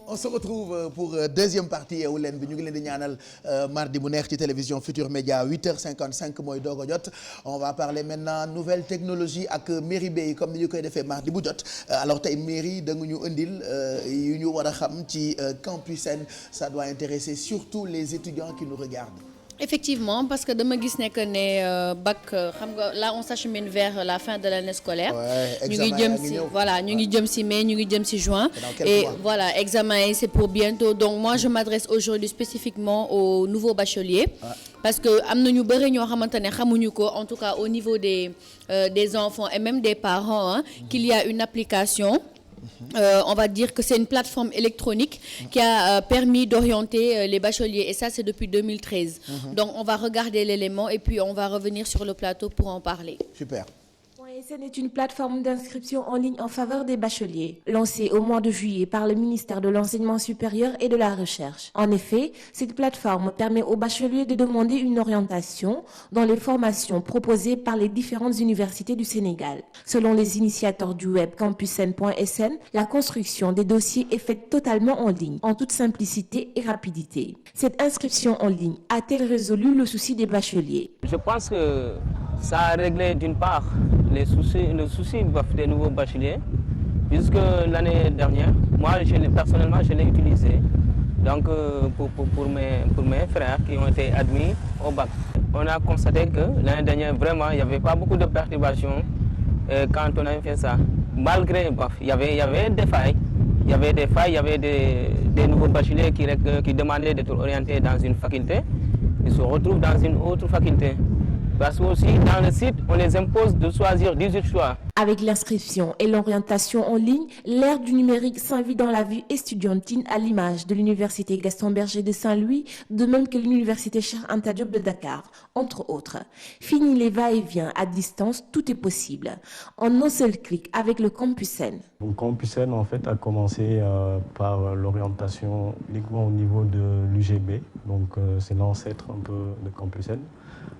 On se retrouve pour deuxième partie Yeewu Leen bi ñu ngi leen di ñaanal mardi bu neex ci télévision Futur Média 8h55 mooy doog a jot. On va parler maintenant nouvelle technologie ak mairie bay comme ni ñu koy defee mardi bu jot. Alors tey mairie da nga ñu indil yu ñu war a xam ci Campus N. Ça doit intéresser surtout les étudiants qui nous regardent. Effectivement, parce que dama gis ne que ne bac xam nga là on s'achemine vers la fin de l'année scolaire. ñu ngi jëm si voilà ñu ngi jëm si mai ñu ngi jëm si juin. Et voilà examen yi c'est pour bientôt. Donc moi je m'adresse aujourd'hui spécifiquement aux nouveaux bacheliers. Parce que am na ñu bëri ñoo xamante ne xamuñu ko en tout cas au niveau des enfants et même des parents qu'il y a une application. On va dire que c'est une plateforme électronique qui a permis d'orienter les bacheliers et ça c'est depuis 2013. Donc on va regarder l'élément et puis on va revenir sur le plateau pour en parler. Super. SN est une plateforme d'inscription en ligne en faveur des bacheliers, lancée au mois de juillet par le ministère de l'Enseignement supérieur et de la Recherche. En effet, cette plateforme permet aux bacheliers de demander une orientation dans les formations proposées par les différentes universités du Sénégal. Selon les initiateurs du web campusn.sn, la construction des dossiers est faite totalement en ligne, en toute simplicité et rapidité. Cette inscription en ligne a-t-elle résolu le souci des bacheliers? Je pense que ça a réglé d'une part le souci des nouveaux bacheliers, puisque l'année dernière, moi personnellement je l'ai utilisé donc, pour mes frères qui ont été admis au bac. On a constaté que l'année dernière, vraiment, il n'y avait pas beaucoup de perturbations quand on a fait ça. Malgré, il y avait des failles. Il y avait des nouveaux bacheliers qui demandaient d'être orientés dans une faculté. Ils se retrouvent dans une autre faculté. Parce que aussi, dans le site, on les impose de choisir 18 choix. Avec l'inscription et l'orientation en ligne, l'ère du numérique s'invite dans la vie estudiantine à l'image de l'université Gaston Berger de Saint-Louis, de même que l'université Cheikh Anta Diop de Dakar, entre autres. Fini les va-et-vient à distance, tout est possible. En un seul clic avec le Campus N. Donc Campus N en fait a commencé par l'orientation uniquement au niveau de l'UGB, donc c'est l'ancêtre un peu de Campus N.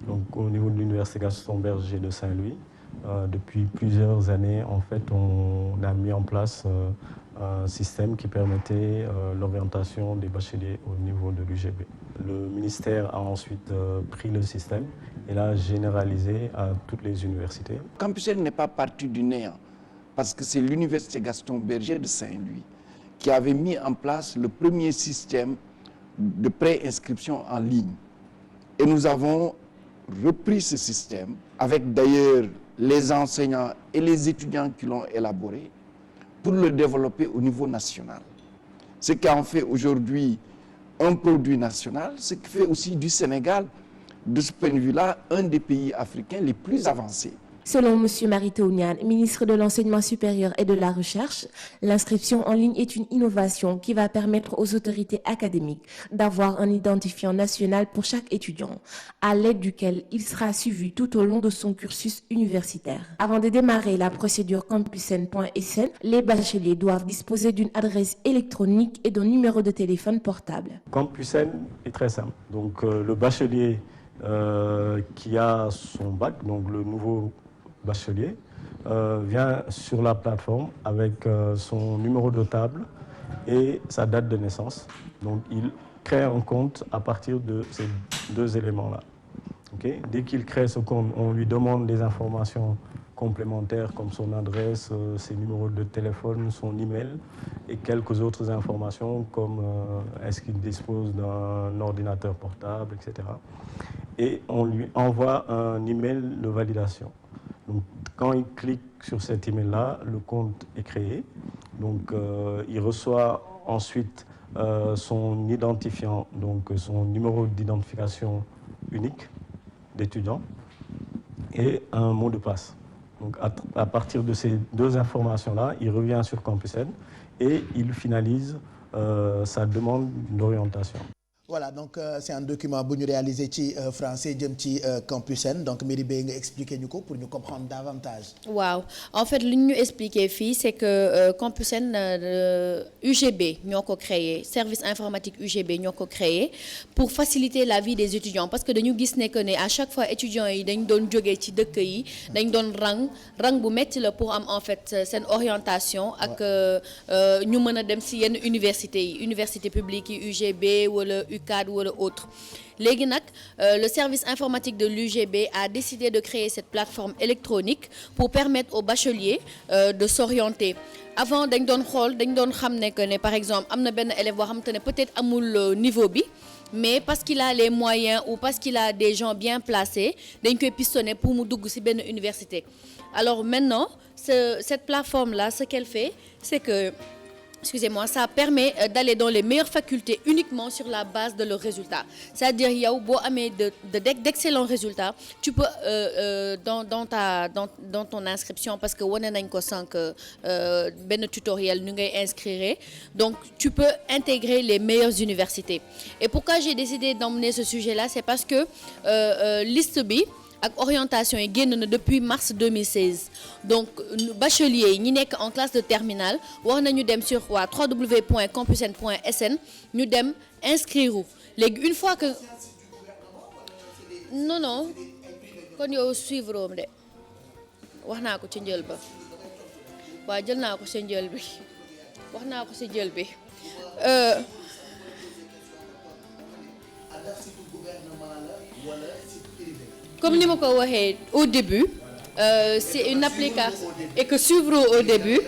Donc au niveau de l'université Gaston Berger de Saint-Louis, depuis plusieurs années, en fait, on a mis en place un système qui permettait l'orientation des bacheliers au niveau de l'UGB. Le ministère a ensuite pris le système et l'a généralisé à toutes les universités. Campus N n'est pas parti du néant, parce que c'est l'université Gaston Berger de Saint-Louis qui avait mis en place le premier système de pré-inscription en ligne. Et nous avons repris ce système avec d'ailleurs les enseignants et les étudiants qui l'ont élaboré pour le développer au niveau national. Ce qui en fait aujourd'hui un produit national, ce qui fait aussi du Sénégal, de ce point de vue-là, un des pays africains les plus avancés. Selon M. Mary-Teuw Niane, ministre de l'Enseignement supérieur et de la Recherche, l'inscription en ligne est une innovation qui va permettre aux autorités académiques d'avoir un identifiant national pour chaque étudiant, à l'aide duquel il sera suivi tout au long de son cursus universitaire. Avant de démarrer la procédure campusn.sn, les bacheliers doivent disposer d'une adresse électronique et d'un numéro de téléphone portable. Campus N est très simple. Donc le bachelier qui a son bac, donc le nouveau bachelier, vient sur la plateforme avec son numéro de table et sa date de naissance. Donc il crée un compte à partir de ces deux éléments-là. Okay? Dès qu'il crée ce compte, on lui demande des informations complémentaires comme son adresse, ses numéros de téléphone, son email et quelques autres informations comme est-ce qu'il dispose d'un ordinateur portable, etc. Et on lui envoie un email de validation. Donc, quand il clique sur cet email-là, le compte est créé. Donc, il reçoit ensuite son identifiant, donc son numéro d'identification unique d'étudiant et un mot de passe. Donc, à partir de ces deux informations-là, il revient sur Campus N et il finalise sa demande d'orientation. Voilà, donc c'est un document bu ñu réalisé ci français jëm ci Campus N donc Merry Beye nga expliquer ñu ko pour ñu comprendre davantage. waaw en fait li ñu expliqué fii c'est que Campus N UGB ñoo ko créé service informatique UGB ñoo ko créé pour faciliter la vie des étudiants parce que dañu gis ne à chaque fois étudiants yi dañ doon jógee ci dëkk yi dañ doon rang bu metti la pour am en fait seen orientation ak ñu mën a dem ci yenn universités yi université publique yi UGB wala UCAD wala autre léegi nag le service informatique de l'UGB a décidé de créer cette plateforme électronique pour permettre aux bacheliers de s'orienter avant dañ doon xam ne par exemple am na benn élève boo xamante ne peut-être amul niveau bi mais parce qu'il a les moyens ou parce qu'il a des gens bien placés dañ koy pistonner pour mu dugg ci benn université alors maintenant cette plateforme là ce qu'elle fait c'est que excusez-moi, ça permet d'aller dans les meilleures facultés uniquement sur la base de leurs résultats. C'est-à-dire yow boo amee d'excellents résultats, tu peux dans ton inscription parce que wane nañ ko sànq benn tutoriel ñu ngay inscrire. Donc tu peux intégrer les meilleures universités. Et pourquoi j'ai décidé d'emmener ce sujet-là, c'est parce que liste bi ak orientation yi génn na depuis mars 2016 donc bacheliers yi ñi nekk en classe de terminale war nañu dem sur www.campusn.sn ñu dem inscrire léegi une fois que non kon yow suivre om de wax naa ko ci njël ba waaw jël naa ko ci njël bi wax naa ko ci njël bi comme ni ma ko waxee au début c'est une application et que suivre au début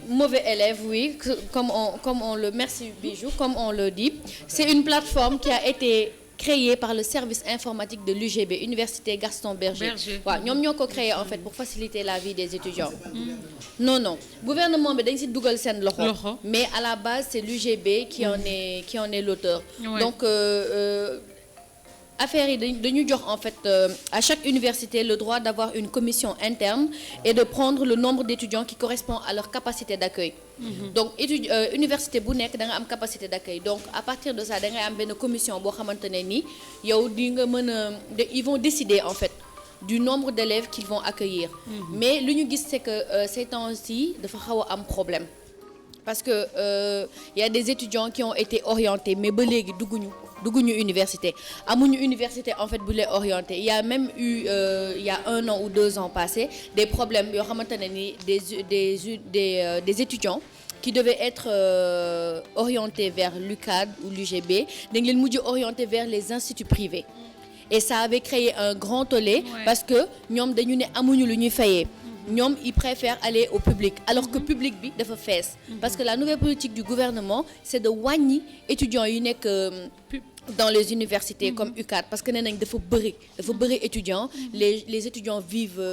mauvais élève oui comme on le merci Bijou comme on le dit c'est une plateforme qui a été créée par le service informatique de l'UGB Université Gaston Berger waaw ñoom ñoo ko créé en fait pour faciliter la vie des étudiants non gouvernement bi dañ ci dugal seen loxo mais à la base c'est l'UGB qui en est l'auteur donc affaire yi dañu jox en fait à chaque université le droit d'avoir une commission interne et de prendre le nombre d'étudiants qui correspond à leur capacité d'accueil. Donc université bu nekk da nga am capacité d'accueil donc à partir de ça da ngay am benn commission boo xamante ne ni yow di nga mën a ils vont décider en fait du nombre d'élèves qu'ils vont accueillir. Mais lu ñu gis c'est que ces temps-ci dafa xaw a am problème parce que y a des étudiants qui ont été orientés mais ba léegi dugguñu université amuñu université en fait bu lay orienté il y a même eu il y a 1 an ou 2 ans passés des problèmes yoo xamante ne ni des étudiants qui devaient être orientés vers l'UCAD ou l'UGB dañ leen mujj orientés vers les instituts privés et ça avait créé un grand tollé parce que ñoom dañu ne amuñu lu ñuy fayee ñoom ils préfèrent aller au public alors que public bi dafa fees parce que la nouvelle politique du gouvernement c'est de wàññi étudiants yu nekk dans les universités comme UCAD parce que nee nañ dafa bëri étudiants les étudiants vivent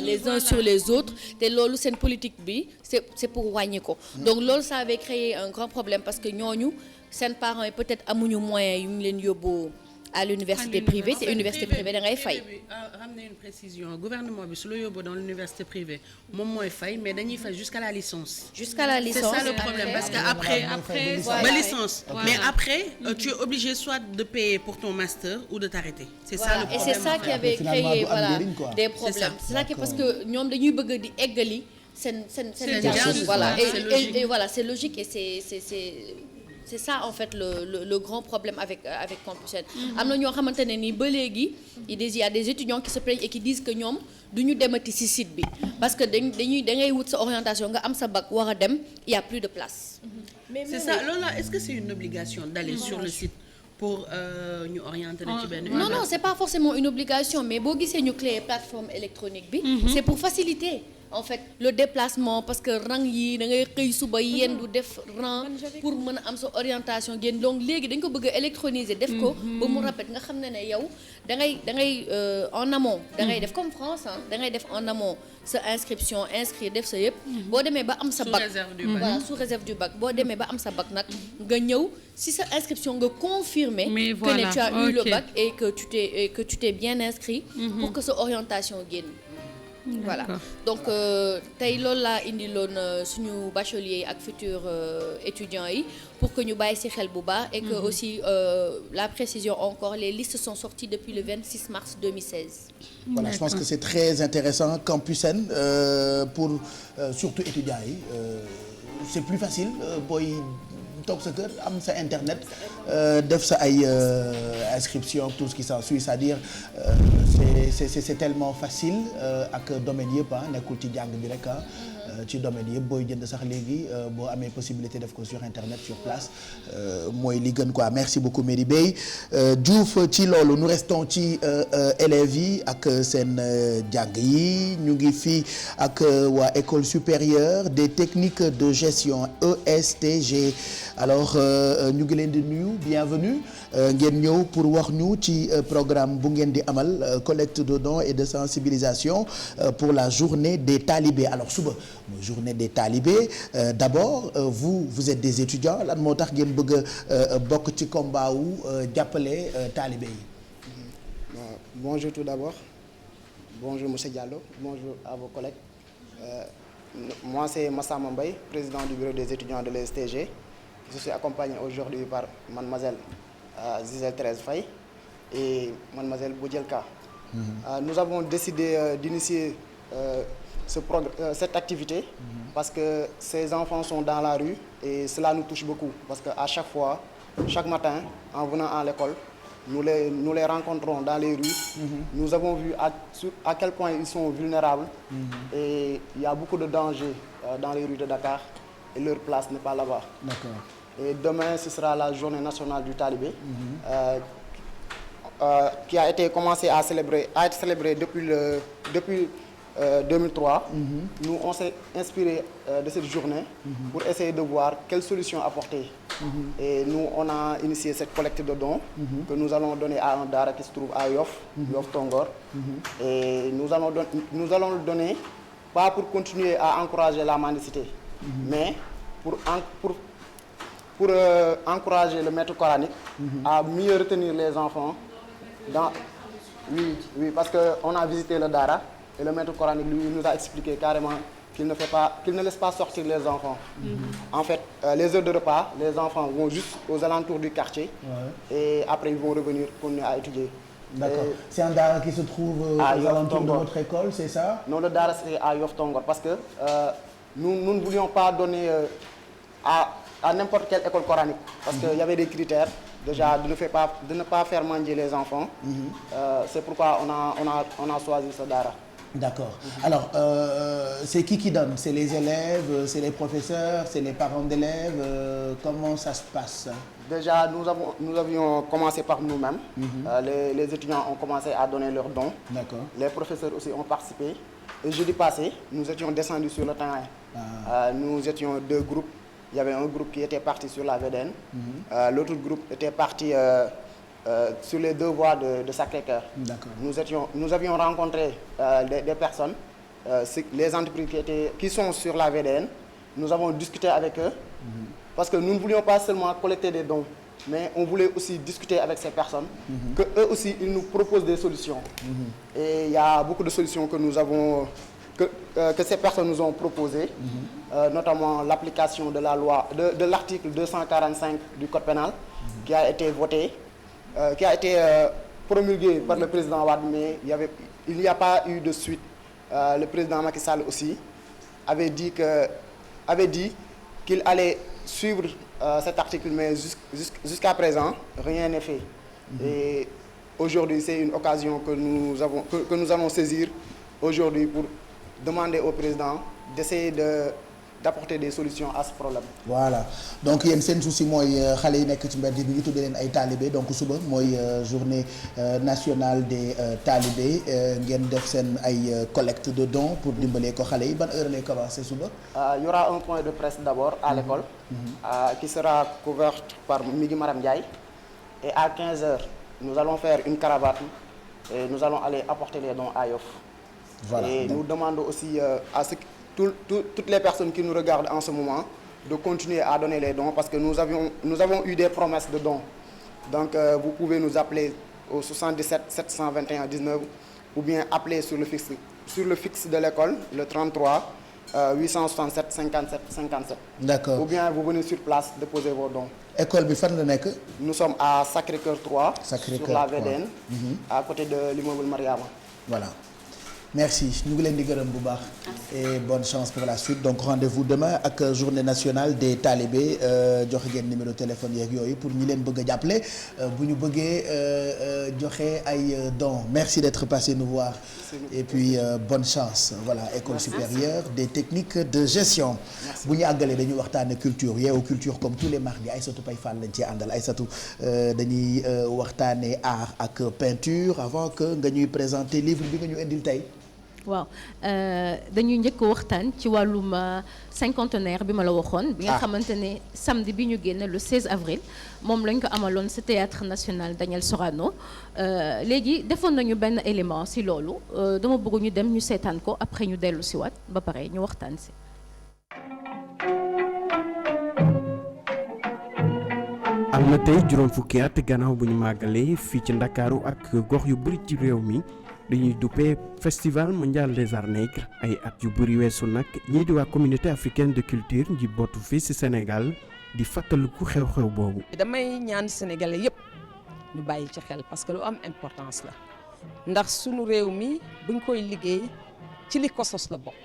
les uns sur les autres te loolu seen politique bi c'est pour wàññi ko donc loolu ça avait créé un grand problème parce que ñooñu seen parents yi peut-être amuñu moyen yu ñu leen yóbbu à l'université privée te université privée da ngay fay. ramener une précision gouvernement bi su la yóbbu dans l'université privée moom mooy fay mais dañuy fay jusqu'à la licence. c'est ça le problème parce que après ba licence. mais après tu es obligé soit de payer pour ton master ou de t'arrêter. c'est ça le problème et c'est ça qui avait créé des problèmes. c'est ça qui parce que ñoom dañuy bëgg di eggali seen et voilà c'est logique et c'est ça en fait le grand problème avec Campus N. am na ñoo xamante ne ni ba léegi il y a des étudiants qui se plaignent et qui disent que ñoom du ñu demati ci site bi parce que da ngay wut sa orientation nga am sa bac war a dem il y a plus de place. c'est ça loolu là est-ce que c'est une obligation d'aller sur le site pour ñu orienter la ci benn. non c'est pas forcément une obligation mais boo gisee ñu créer plateforme électronique bi. c'est pour faciliter. En fait le déplacement parce que rang yi da ngay xëy suba yendu def rang pour mën a am sa orientation génn donc léegi dañ ko bëgg a électroniser def ko ba mu rapide nga xam ne yow da ngay en amont da ngay def comme France da ngay def en amont sa inscription inscrire def sa yëpp boo demee ba am sa bac voilà sous réserve du bac boo demee ba am sa bac nag nga ñëw si sa inscription nga confirmer que ne tu as eu le bac et que tu t'es bien inscrit pour que sa orientation génn. voilà donc tey loolu laa indiloon suñu bachelier ak futurs étudiants yi pour que ñu bàyyi ci xel bu baax et que aussi la précision encore les listes sont sorties depuis le 26 mars 2016. Voilà, je pense que c'est très intéressant Campus N pour surtout étudiants yi c'est plus facile booy toog sa kër am sa internet def sa ay inscription tout ce qui s'ensuit c'est-à-dire c'est tellement facile ak domaine yëpp nekkul ci jàng bi rek ci domaine yëpp booy jënd sax léegi boo amee possibilité def ko sur internet sur place mooy li gën quoi. Merci beaucoup Merry Beye Diouf ci loolu nous restons ci élèves yi ak seen jàng yi ñu ngi fii ak waa école supérieure des techniques de gestion ESTG alors ñu ngi leen di nuyu bienvenue ngeen ñëw pour wax ñu ci programme bu ngeen di amal collecte de dons et de sensibilisation pour la journée des talibés alors suba mooy journée des talibés d'abord vous êtes des étudiants lan moo tax ngeen bëgg a bokk ci combat wu jàppale talibés yi. Bonjour tout d'abord bonjour monsieur Diallo bonjour à vos collègues moi c'est Massamba Mbaye président du bureau des étudiants de l'ESTG. Je suis accompagné aujourd'hui par mademoiselle Gisèle Thérèse Faye et mademoiselle Boudielka. Nous avons décidé d'initier cette activité parce que ces enfants sont dans la rue et cela nous touche beaucoup parce qu'à chaque fois, chaque matin, en venant à l'école, nous les rencontrons dans les rues. Nous avons vu à quel point ils sont vulnérables et il y a beaucoup de dangers dans les rues de Dakar et leur place n'est pas là-bas. D'accord. Et demain, ce sera la journée nationale du talibé qui a été commencée à être célébrée depuis 2003. Nous, on s'est inspiré de cette journée pour essayer de voir quelles solutions apporter. Et nous, on a initié cette collecte de dons que nous allons donner à un Dara qui se trouve à Yoff Tongor. Et nous allons le donner, pas pour continuer à encourager la mendicité, mais pour encourager le maître coranique à mieux retenir les enfants. Oui, parce qu'on a visité le Dara et le maître coranique lui nous a expliqué carrément qu'il ne laisse pas sortir les enfants. En fait, les heures de repas, les enfants vont juste aux alentours du quartier et après ils vont revenir continuer à étudier. D'accord. C'est un Dara qui se trouve aux alentours de votre école, c'est ça? Non, le Dara c'est à Yoff Tongor parce que nous ne voulions pas donner à n'importe quelle école coranique parce qu'il y avait des critères déjà de ne pas faire mendier les enfants. C'est pourquoi on a choisi ce Dara. D'accord. Alors c'est qui donne? C'est les élèves, c'est les professeurs, c'est les parents d'élèves, comment ça se passe? Déjà nous avions commencé par nous-mêmes. Les étudiants ont commencé à donner leurs dons. D'accord. Les professeurs aussi ont participé. Et jeudi passé, nous étions descendus sur le terrain. Nous étions deux groupes. Il y avait un groupe qui était parti sur la VDN. L'autre groupe était parti sur les deux voies de Sacré-Cœur. Nous avions rencontré des personnes, les entreprises qui sont sur la VDN. Nous avons discuté avec eux parce que nous ne voulions pas seulement collecter des dons, mais on voulait aussi discuter avec ces personnes, que eux aussi ils nous proposent des solutions. Et il y a beaucoup de solutions que nous avons. Que ces personnes nous ont proposé, notamment l'application de la loi, de l'article 245 du Code pénal, qui a été voté, qui a été promulgué par le président Wade, mais il n'y a pas eu de suite. Le président Macky Sall aussi avait dit qu'il allait suivre cet article, mais jusqu'à présent, rien n'est fait. Et aujourd'hui, c'est une occasion que nous allons saisir aujourd'hui pour demander au président d'essayer d'apporter des solutions à ce problème. Voilà donc yéen seen souci mooy xale yi nekk ci mbedd bi ñu tuddee leen ay talibé donc suba mooy journée nationale des talibés ngeen def seen ay collecte de dons pour dimbalee ko xale yi ban heure lay commencer suba. Il y aura un point de presse d'abord à l'école qui sera couvert par Migui Maram Ndiaye et à 15h nous allons faire une caravane et nous allons aller apporter les dons à Yoff. Voilà. Et nous demandons aussi à toutes les personnes qui nous regardent en ce moment de continuer à donner les dons parce que nous avons eu des promesses de dons. Donc vous pouvez nous appeler au 77 721 19 ou bien appeler sur le fixe sur le fixe de l'école, le 33 867 57 57. D'accord. Ou bien vous venez sur place déposer vos dons. École bi fan la nekk. Nous sommes à Sacré-Cœur 3. Sacré-Cœur sur la 3. VDN. À côté de l'immeuble Mariama. Voilà. Merci ñu ngi leen di gërëm bu baax. Et bonne chance pour la suite donc rendez-vous demain ak journée nationale des talibés joxe ngeen numéro téléphone yeeg yooyu pour ñi leen bëgg a jàppale bu ñu bëggee joxe ay dons merci d'être passé nous voir et puis bonne chance voilà école supérieure des techniques de gestion. bu ñu àggalee dañuy waxtaane culture yeewu culture comme tous les mardis Aïssatou Paye Fall lañ ci àndal Aïssatou dañuy waxtaane art ak peinture avant que nga ñuy présenter livre bi nga ñu indil tey. waaw dañuy njëkk waxtaan ci wàllum cinquantenaire bi ma la waxoon. bi nga xamante ne samedi bi ñu génn le 16 avril moom lañ ko amaloon ci théâtre national Daniel Sorano léegi defoon nañu benn élément ci loolu dama bëgg ñu dem ñu seetaan ko après ñu dellu ci waat ba pare ñu waxtaan ci. am na tey juróom fukki at gannaaw bu ñu màggalee fii ci Ndakaaru ak gox yu bëri ci réew mi. dañuy duppee festival mondial des arts nègres ay at yu bëri weesu nag ñii di waa communauté africaine de culture nji bootu fii ci Sénégal di fàttaliku xew-xew boobu. damay ñaan sénégalais yépp ñu bàyyi ci xel parce que lu am importance la ndax sunu réew mi buñ koy liggéey ci li ko sos la bokk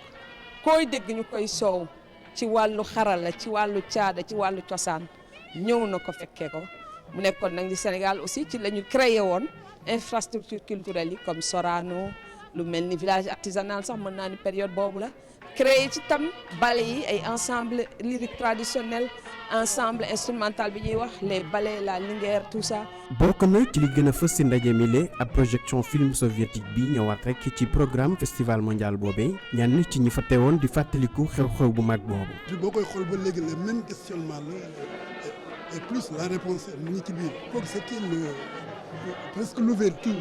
koy dégg ñu koy soow ci wàllu xarala ci wàllu caada ci wàllu cosaan ñëw na ko fekkee ko mu nekkoon nag di Sénégal aussi ci la ñu créé woon. infrastructure culturelle yi comme Sorano lu mel ni village artisanal sax mën naa ni période boobu la créé ci tam ballet yi ay ensemble lyrique traditionnel ensemble instrumental bi ñuy wax les ballets la Linguère tout ça. bokk na ci li gën a fës ci ndaje mi le ab projection film soviétique bi ñëwaat rek ci programme festival mondial boobee ñenn ci ñi fa teewoon di fàttaliku xew-xew bu mag boobu. boo koy xool ba léegi le même questionnement la et plus la réponse mu ngi ci biir kooku c'était presque l'ouverture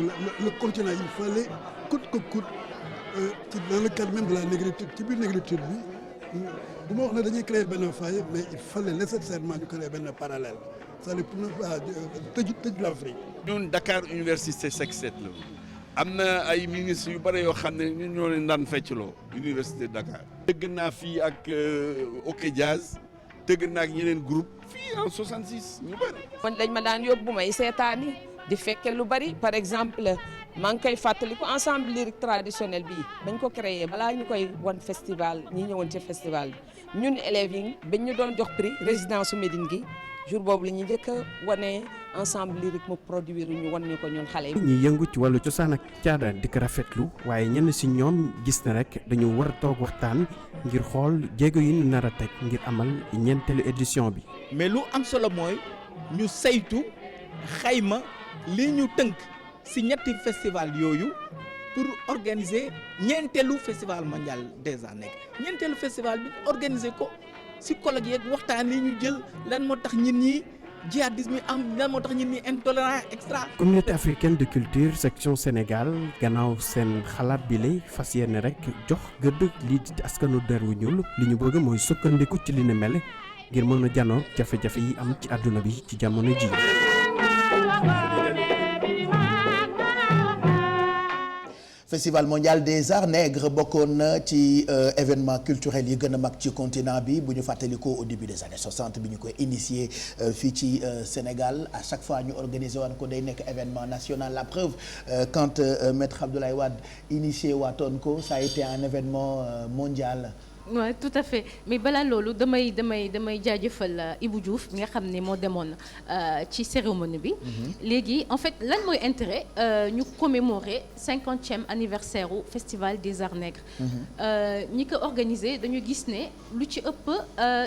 le continent il fallait coûte que coûte dans le cadre même de la négritude ci biir négritude bi du ma wax ne dañuy créer benn faille mais il fallait nécessairement ñu créer benn parallèle c'est-à-dire pour ne pas tëj l'Afrique. ñun Dakar Université Seck 7 la am na ay ministres yu bëri yoo xam ne ñun ñoo leen daan feccloo Université de Dakar. tëgg naa fii ak OK Jazz tëgg naa ak ñeneen groupe fii en 66 ñu bëri. man dañ ma daan yóbbu may seetaani di fekke lu bari par exemple maa ngi koy fàttaliku ensemble lyrique traditionnel bi bañ ko créé balaa ñu koy wan festival ñi ñëwoon ci festival bi ñun élèves yi bañ ñu doon jox prix résidence su Médine gi jour boobu la ñu njëkk a wane ensemble lyrique mu produire ñu wan ñu ko ñun xale yi. ñi yëngu ci wàllu cosaan ak caada di ko rafetlu waaye ñenn ci ñoom gis na rek dañu war a toog waxtaan ngir xool jéego yi ñu nar a teg ngir amal ñeenteelu édition bi. mais lu am solo mooy ñu saytu xayma li ñu tënk ci ñetti festival yooyu pour organiser ñeenteelu festival mondial des arts nègres ñeenteelu festival bi organiser ko ci colloque yeeg waxtaan yi ñu jël lan moo tax nit ñi djihadisme yi am lan moo tax nit ñi intolérant extra. communauté africaine de culture section Sénégal gannaaw seen xalaat bi lay fas yéene rek jox gëdd lii di askanu der wu ñuul li ñu bëgg mooy sukkandiku ci li ne mel ngir mën a janoo jafe-jafe yi am ci àdduna bi ci jamono ji. Festival mondial des arts nègres bokkoon na ci événement culturel yi gën a mag ci continent bi bu ñu fàttalikoo au début des années 60 bi ñu koy initié fii ci Sénégal à chaque fois ñu organiser waan ko day nekk événement national la preuve quand maître Abdoulaye Wade initié waatoon ko ça a été un événement mondial. Ouais, tout à fait mais balaa loolu damay jaajëfal Ibou Diouf mi nga xam ne moo demoon ci cérémonie bi. léegi en fait lan mooy intérêt ñu commémorer 50e anniversaire u festival des arts nègres. ñi ko organisé dañu gis ne lu ci ëpp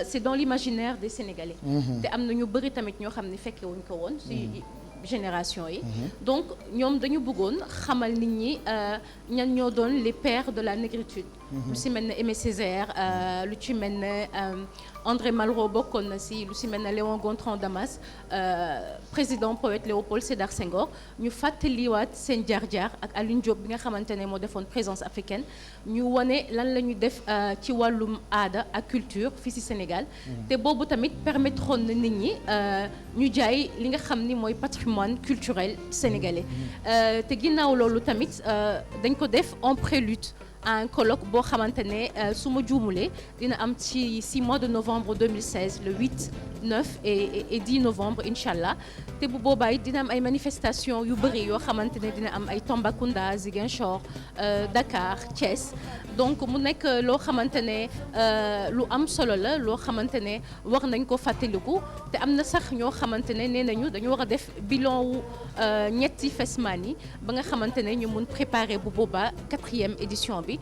c'est dans l'imaginaire des Sénégalais. te am na ñu bëri tamit ñoo xam ne fekke wuñ ko woon ci génération yi. donc ñoom dañu bëggoon xamal nit ñi ñan ñoo doon les pères de la négritude. lu ci mel ne Aimé Césaire lu ci mel ne André Malraux bokkoon na ci lu ci mel ne Léon Gontran Damas président poète Léopold Sédar Senghor ñu fàttaliwaat seen jaar-jaar ak Alioune Diop bi nga xamante ne moo defoon présence africaine ñu wane lan la ñu def ci wàllum aada ak culture fii ci Sénégal. te boobu tamit permettre na nit ñi ñu jaay li nga xam ni mooy patrimoine culturel sénégalais. te ginnaaw loolu tamit dañ ko def en prélude un colloque boo xamante ne su ma juumulee dina am ci mois de novembre 2016 le 8 9 et 10 novembre incha allah te bu boobaa it dina am ay manifestations yu bëri yoo xamante ne dina am ay Tambacounda Ziguinchor Dakar Thiès donc mu nekk loo xamante ne lu am solo la loo xamante ne war nañ ko fàttaliku te am na sax ñoo xamante ne nee nañu dañu war a def bilan wu ñetti Fesman yi ba nga xamante ne ñu mun préparer bu boobaa 4e édition bi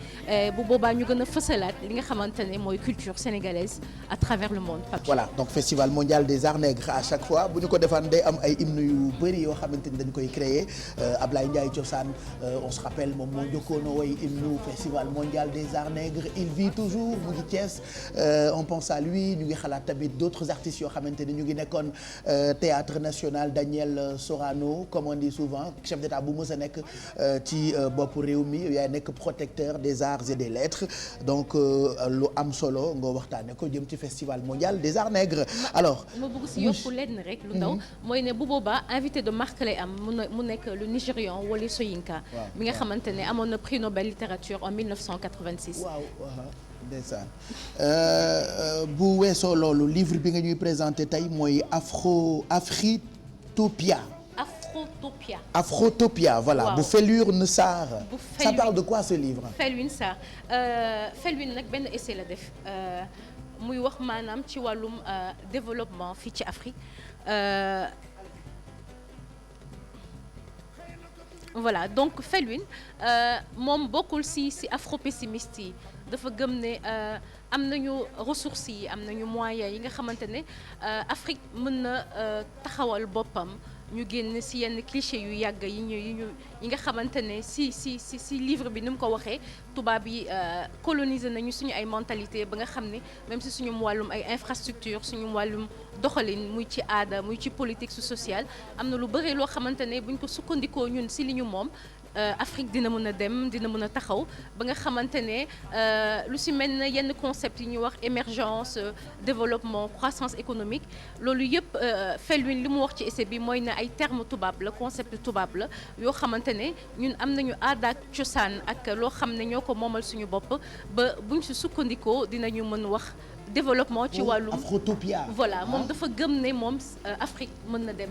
bu boobaa ñu gën a fësalaat li nga xamante ne mooy culture sénégalaise à travers le monde. Voilà donc festival mondial des arts nègres à chaque fois bu ñu ko defaan day am ay hymnes yu bëri yoo xamante ni dañ koy créer Ablaye Ndiaye Cosaan on se rappelle moom moo njëkkoon a woy hymne festival mondial des arts nègres il vit toujours mu ngi Thiès on pense à lui ñu ngi xalaat tamit d'autres artistes yoo xamante ni ñu ngi nekkoon théâtre national Daniel Sorano comme on dit souvent chef d'état bu mës a nekk ci bopp réew mi yaay nekk protecteur des arts et des lettres donc lu am solo nga waxtaane ko jëm ci festival mondial des arts nègres alors ma bëgg si yokku lenn rek lu ndaw mooy ne bu boobaa invité de marque lay am mu nekk le Nigérian Wole Soyinka mi nga xamante ne amoon na prix Nobel littérature en 1986 waaw ndeysaan bu weesoo loolu livre bi nga ñuy présenté tey mooy Afrotopia voilà bu Felwine Sarr ça parle de quoi ce livre Felwine Sarr Felwine nag benn essai la def muy wax maanaam ci wàllum développement fii ci Afrique voilà donc Felwine moom bokkul si afro-pessimiste yi dafa gëm ne am nañu ressources yi am nañu moyens yi nga xamante ne Afrique mën na taxawal boppam ñu génn si yenn cliché yu yàgg yi nga xamante ne si livre bi ni mu ko waxee tubaab yi coloniser nañu suñu ay mentalité ba nga xam ne même si suñu wàllum ay infrastructure suñu wàllum doxalin muy ci aada muy ci politique sociale am na lu bëri loo xamante ne buñ ko sukkandikoo ñun si li ñu moom Afrique dina mën a dem dina mën a taxaw ba nga xamante ne lu si mel ne yenn concept yi ñuy wax émergence développement croissance économique loolu yëpp Felwine li mu wax ci essai bi mooy ne ay termes tubaab la concept tubaab la yoo xamante ne ñun am nañu aada ak cosaan ak loo xam ne ñoo ko moomal suñu bopp ba buñ si sukkandikoo dinañu mën wax développement ci wàllum Afrotopia voilà moom dafa gëm ne moom Afrique mën na dem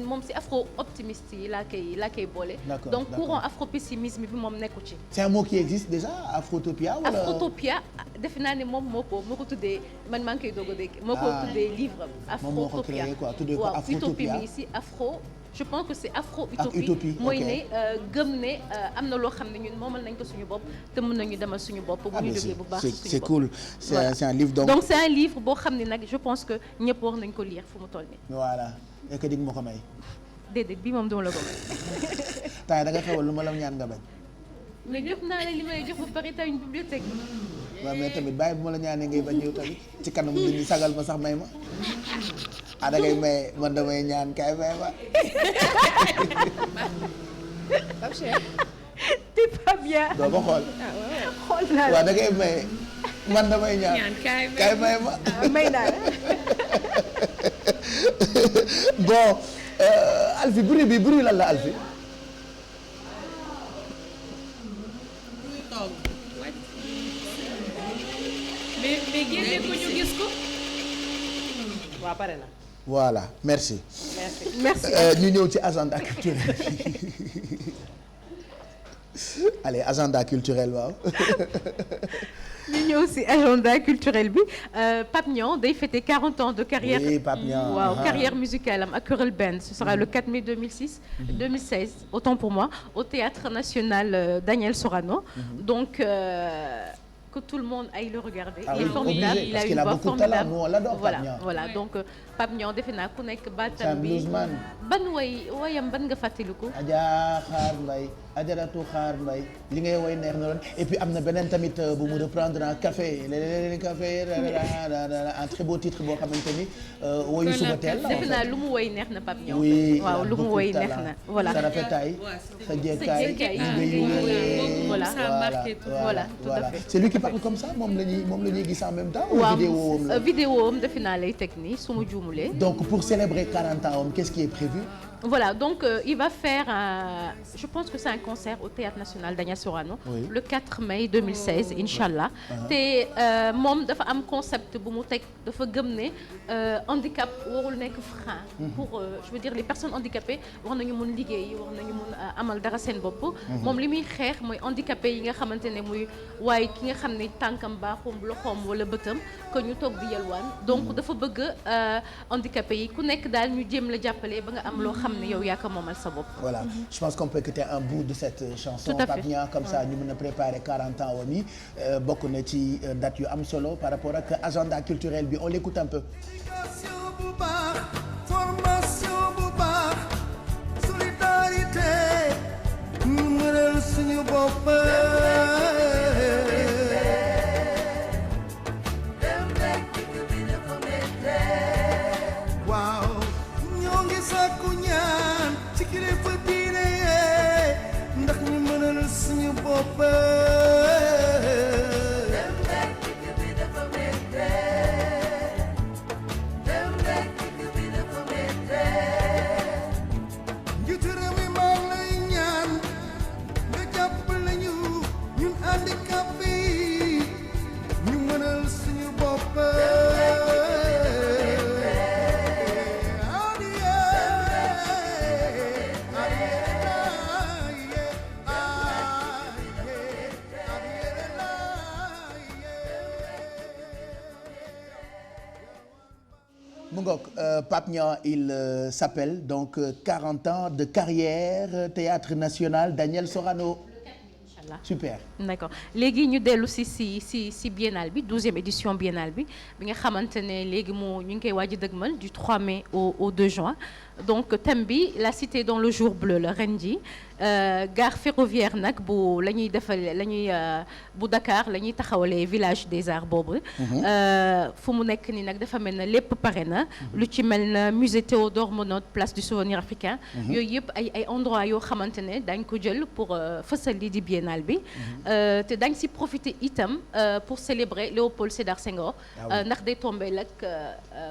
moom si afro optimiste yi laa koy boole donc courant afro-pessimisme bi moom nekku ci c'est un mot qui existe déjà Afrotopia wala Afrotopia defe naa ne moom moo ko tuddee man maa ngi koy doog a dégg moo ko tuddee livre Afrotopia waaw utopie bi ici afro je pense que c'est afro-utopie mooy ne gëm ne am na loo xam ne ñun moomal nañ ko suñu bopp te mën nañu demal suñu bopp bu ñu jógee bu baax suñu bopp c'est cool c'est un livre donc c'est un livre boo xam ne nag je pense que ñëpp war nañ ko lire fu mu toll nii voilà et que dig ma ko may déedéet bii moom duma la ko may tay da nga xewal lu ma la ñaan nga bañ mais jox naa la li may jox ba pare tay une bibliothèque waaw mais tamit bàyyi bu ma la ñaanee ngay bañ yow tamit ci kanam nit ñi sagal ma sax may ma da ngay may man damay ñaan kay may ma t'es pas bien doo ma xool xool naa waaw da ngay may man damay ñaan kay may ma may naa la bon Alfi bruit lan la Alfi mais génne ko ñu gis ko. waaw pare na. voilà merci. ñu ñëw ci agenda culturel allez agenda culturel waaw. ñu ñëw ci agenda culturel bi Pape Niang day fêter 40 ans de carrière. oui Pape Niang waaw carrière musicale am ak Chorale Band ce sera le 4 mai 2016 autant pour moi au Théâtre National Daniel Sorano donc. Que tout le monde aille le regarder. Il est formidable, il a une voix formidable. Nous on l'adore, voilà donc Pape Niang defe naa ku nekk baatam bi bluesman. ban wayam ban nga fàttaliku. Adja Xaar Mbay Ajaratu Xaar Mbay li ngay woy neex na lool et puis am na beneen tamit bu mu reprendre en café un très beau titre boo xamante ni woyu suba teel la. defe naa lu mu woy neex na Pape Niang. oui waaw lu mu woy neex na voilà. sa rafetaay sa jekkaay voilà tout à fait. c'est lui qui parle comme ça moom la ñuy gis en même temps. vidéo am defe naa lay teg nii su ma juumulee. donc pour célébrer 40 ans qu'est-ce qui est prévu. Voilà, donc il va faire, je pense que c'est un concert au Théâtre National Daniel Sorano, le 4 mai 2016, Inch'Allah. te moom dafa am concept bu mu teg dafa gëm ne handicap warul nekk frein pour je veux dire les personnes handicapées war nañu mun liggéey war nañu mun amal dara seen bopp. moom li muy xeex mooy handicapé yi nga xamante ne muy waaye ki nga xam ne tànkam baaxum loxoom wala bëtam que ñu toog di yalwaan donc dafa bëgg handicapé yi ku nekk daal ñu jéem la jàppale ba nga am loo xam ne yow yaa ko moomal sa bopp. Voilà, je pense qu'on peut écouter un bout de cette chanson Pape Niang comme ça ñu mën a préparer 40 ans wami bokk na ci date yu am solo par rapport ak agenda culturel bi on l'écoute un peu. Formation bu baax solidarité ñu mënal suñu bopp. waaw ñoo ngi sàkku ñaan ci kilifa diine yee ndax ñu mënal suñu bopp. njiitu réew mi maa ngi lay ñaan nga jàppale ñu ñun handicapé yi ñu mënal suñu bopp. mu ngoog Pape Niang il s'appelle donc 40 ans de carrière Théâtre National Daniel Sorano. Super. D'accord léegi ñu dellu si biennale bi 12e édition biennale bi nga xamante ne léegi ñu ngi koy waaj a dëgmal du 3 mai au 2 juin donc thème bi la cité dans le jour bleu la ren ji gare ferroviaire nag bu la ñuy defal bu Dakar la ñuy taxawalee village des arts boobu. fu mu nekk nii nag dafa mel na lépp pare na. lu ci mel na musée Théodore Monod place du souvenir africain. yooyu yëpp ay endroit yoo xamante ne dañ ko jël pour fësal lii di biennale bi. te dañ si profiter itam pour célébrer Léopold Sédar Senghor. ndax day tombé nag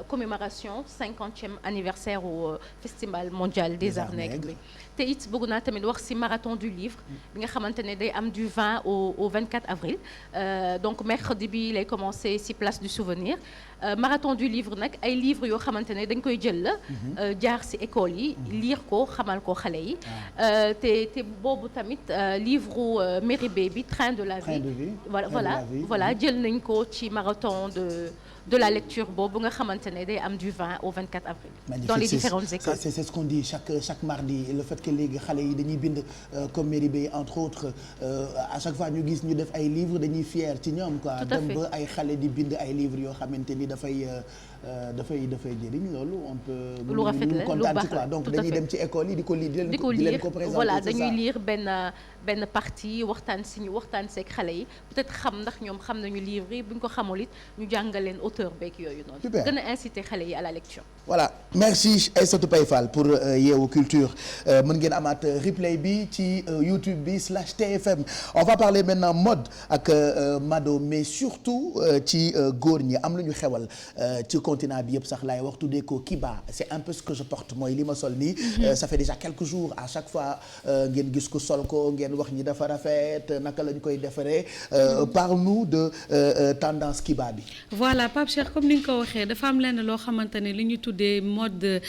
commémoration 50e anniversaire au festival mondial des arts nègres bi. te it bëgg naa tamit wax ci marathon du livre bi nga xamante ne day am du 20 au 24 avril donc mercredi bi lay commencer ci place du souvenir marathon du livre nag ay livres yoo xamante ne dañ koy jël la jaar ci école yi lire ko xamal ko xale yi te boobu tamit livre Méribé bi train de la vie voilà jël nañ ko ci marathon de la lecture boobu nga xamante ne day am du 20 au 24 avril. Magnifique. Dans les différentes écoles. C'est ce qu'on dit chaque mardi le fait que léegi xale yi dañuy bind comme Méribé entre autres à chaque fois ñu gis ñu def ay livres dañuy fier ci ñoom quoi. dem ba ay xale di bind ay livres yoo xamante ni dafay jëriñ loolu on peut. lu rafet la lu baax quoi donc dañuy dem ci école yi di ko lire ko présenter voilà dañuy lire benn partie waxtaan seeg xale yi peut-être xam ndax ñoom xam nañu livre yi bu ñu ko xamul it ñu jàngal leen auteur beeg yooyu noonu. Super. gën a inciter xale yi à la lecture. voilà merci Aïssatou Paye Fall pour Yeewu Culture mën ngeen amaat replay bi ci YouTube bi /TFM on va parler maintenant mode ak Mado mais surtout ci góor ñi am lu ñu xewal ci continent bi yëpp sax laay wax tuddee ko Kiba c'est un peu ce que je porte mooy li ma sol nii. ça fait déjà quelques jours à chaque fois ngeen gis ko sol ko ngeen wax ñi dafa rafet naka lañ koy defaree parle-nous de tendance Kiba bi. voilà Pape Cheikh comme ni nga ko waxee dafa am lenn loo xamante ne li ñu tuddee mode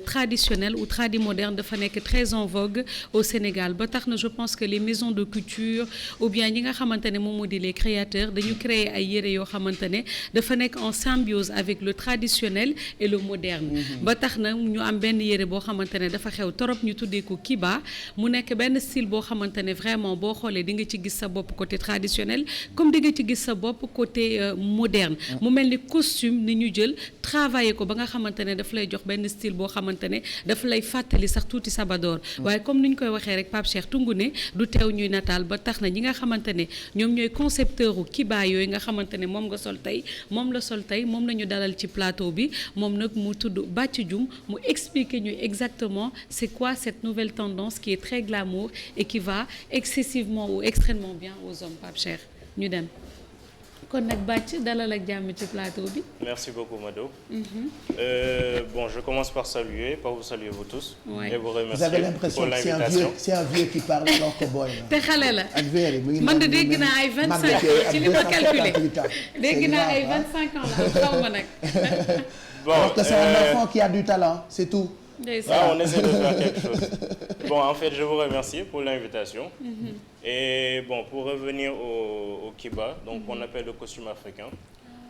traditionnelle ou tradi-moderne dafa nekk très en vogue au Sénégal ba tax na je pense que les maisons de couture ou bien ñi nga xamante ne moom moo di les créateurs dañu créer ay yére yoo xamante ne dafa nekk en symbiose avec le traditionnel et le moderne. ba tax na ñu am benn yére boo xamante ne dafa xew torop ñu tuddee ko Kiba mu nekk benn style boo xamante ne vraiment boo xoolee di nga ci gis sa bopp côté traditionnel comme di nga ci gis sa bopp côté moderne. mu mel ni costume ni ñu jël travailler ko ba nga xamante ne daf lay jox benn style boo xamante ne daf lay fàttali sax tuuti Sabadoor waaye comme ni ñu koy waxee rek Pape Cheikh tungu ne du teew ñuy nataal ba tax na ñi nga xamante ne ñoom ñooy concepteur u Kiba yooyu nga xamante ne moom nga sol tey moom la sol tey moom nañu dalal ci plateau bi moom nag mu tudd Bathie Dioum mu expliquer ñu exactement c'est quoi cette nouvelle tendance qui est très glamour et qui va excessivement ou extrêmement bien aux hommes Pape Cheikh ñu dem. kon nag Bathie dalal ak jàmm ci plateau bi. Merci beaucoup Mado. Bon, je commence par vous saluer vous tous. Ouais. Et vous remercier vous avez l'impression pour l'invitation. c'est un vieux qui parle alors que boy la. te xale la ak verre yi man de dégg naa ay 25 ci li ma calculé dégg naa ay 25 ans la xaw ma nag. Bon, alors que c'est un enfant qui a du talent, c'est tout. Ah, on essaie de faire quelque chose. Bon, en fait, je vous remercie pour l'invitation. Et bon, pour revenir au kiba, donc on appelle le costume africain.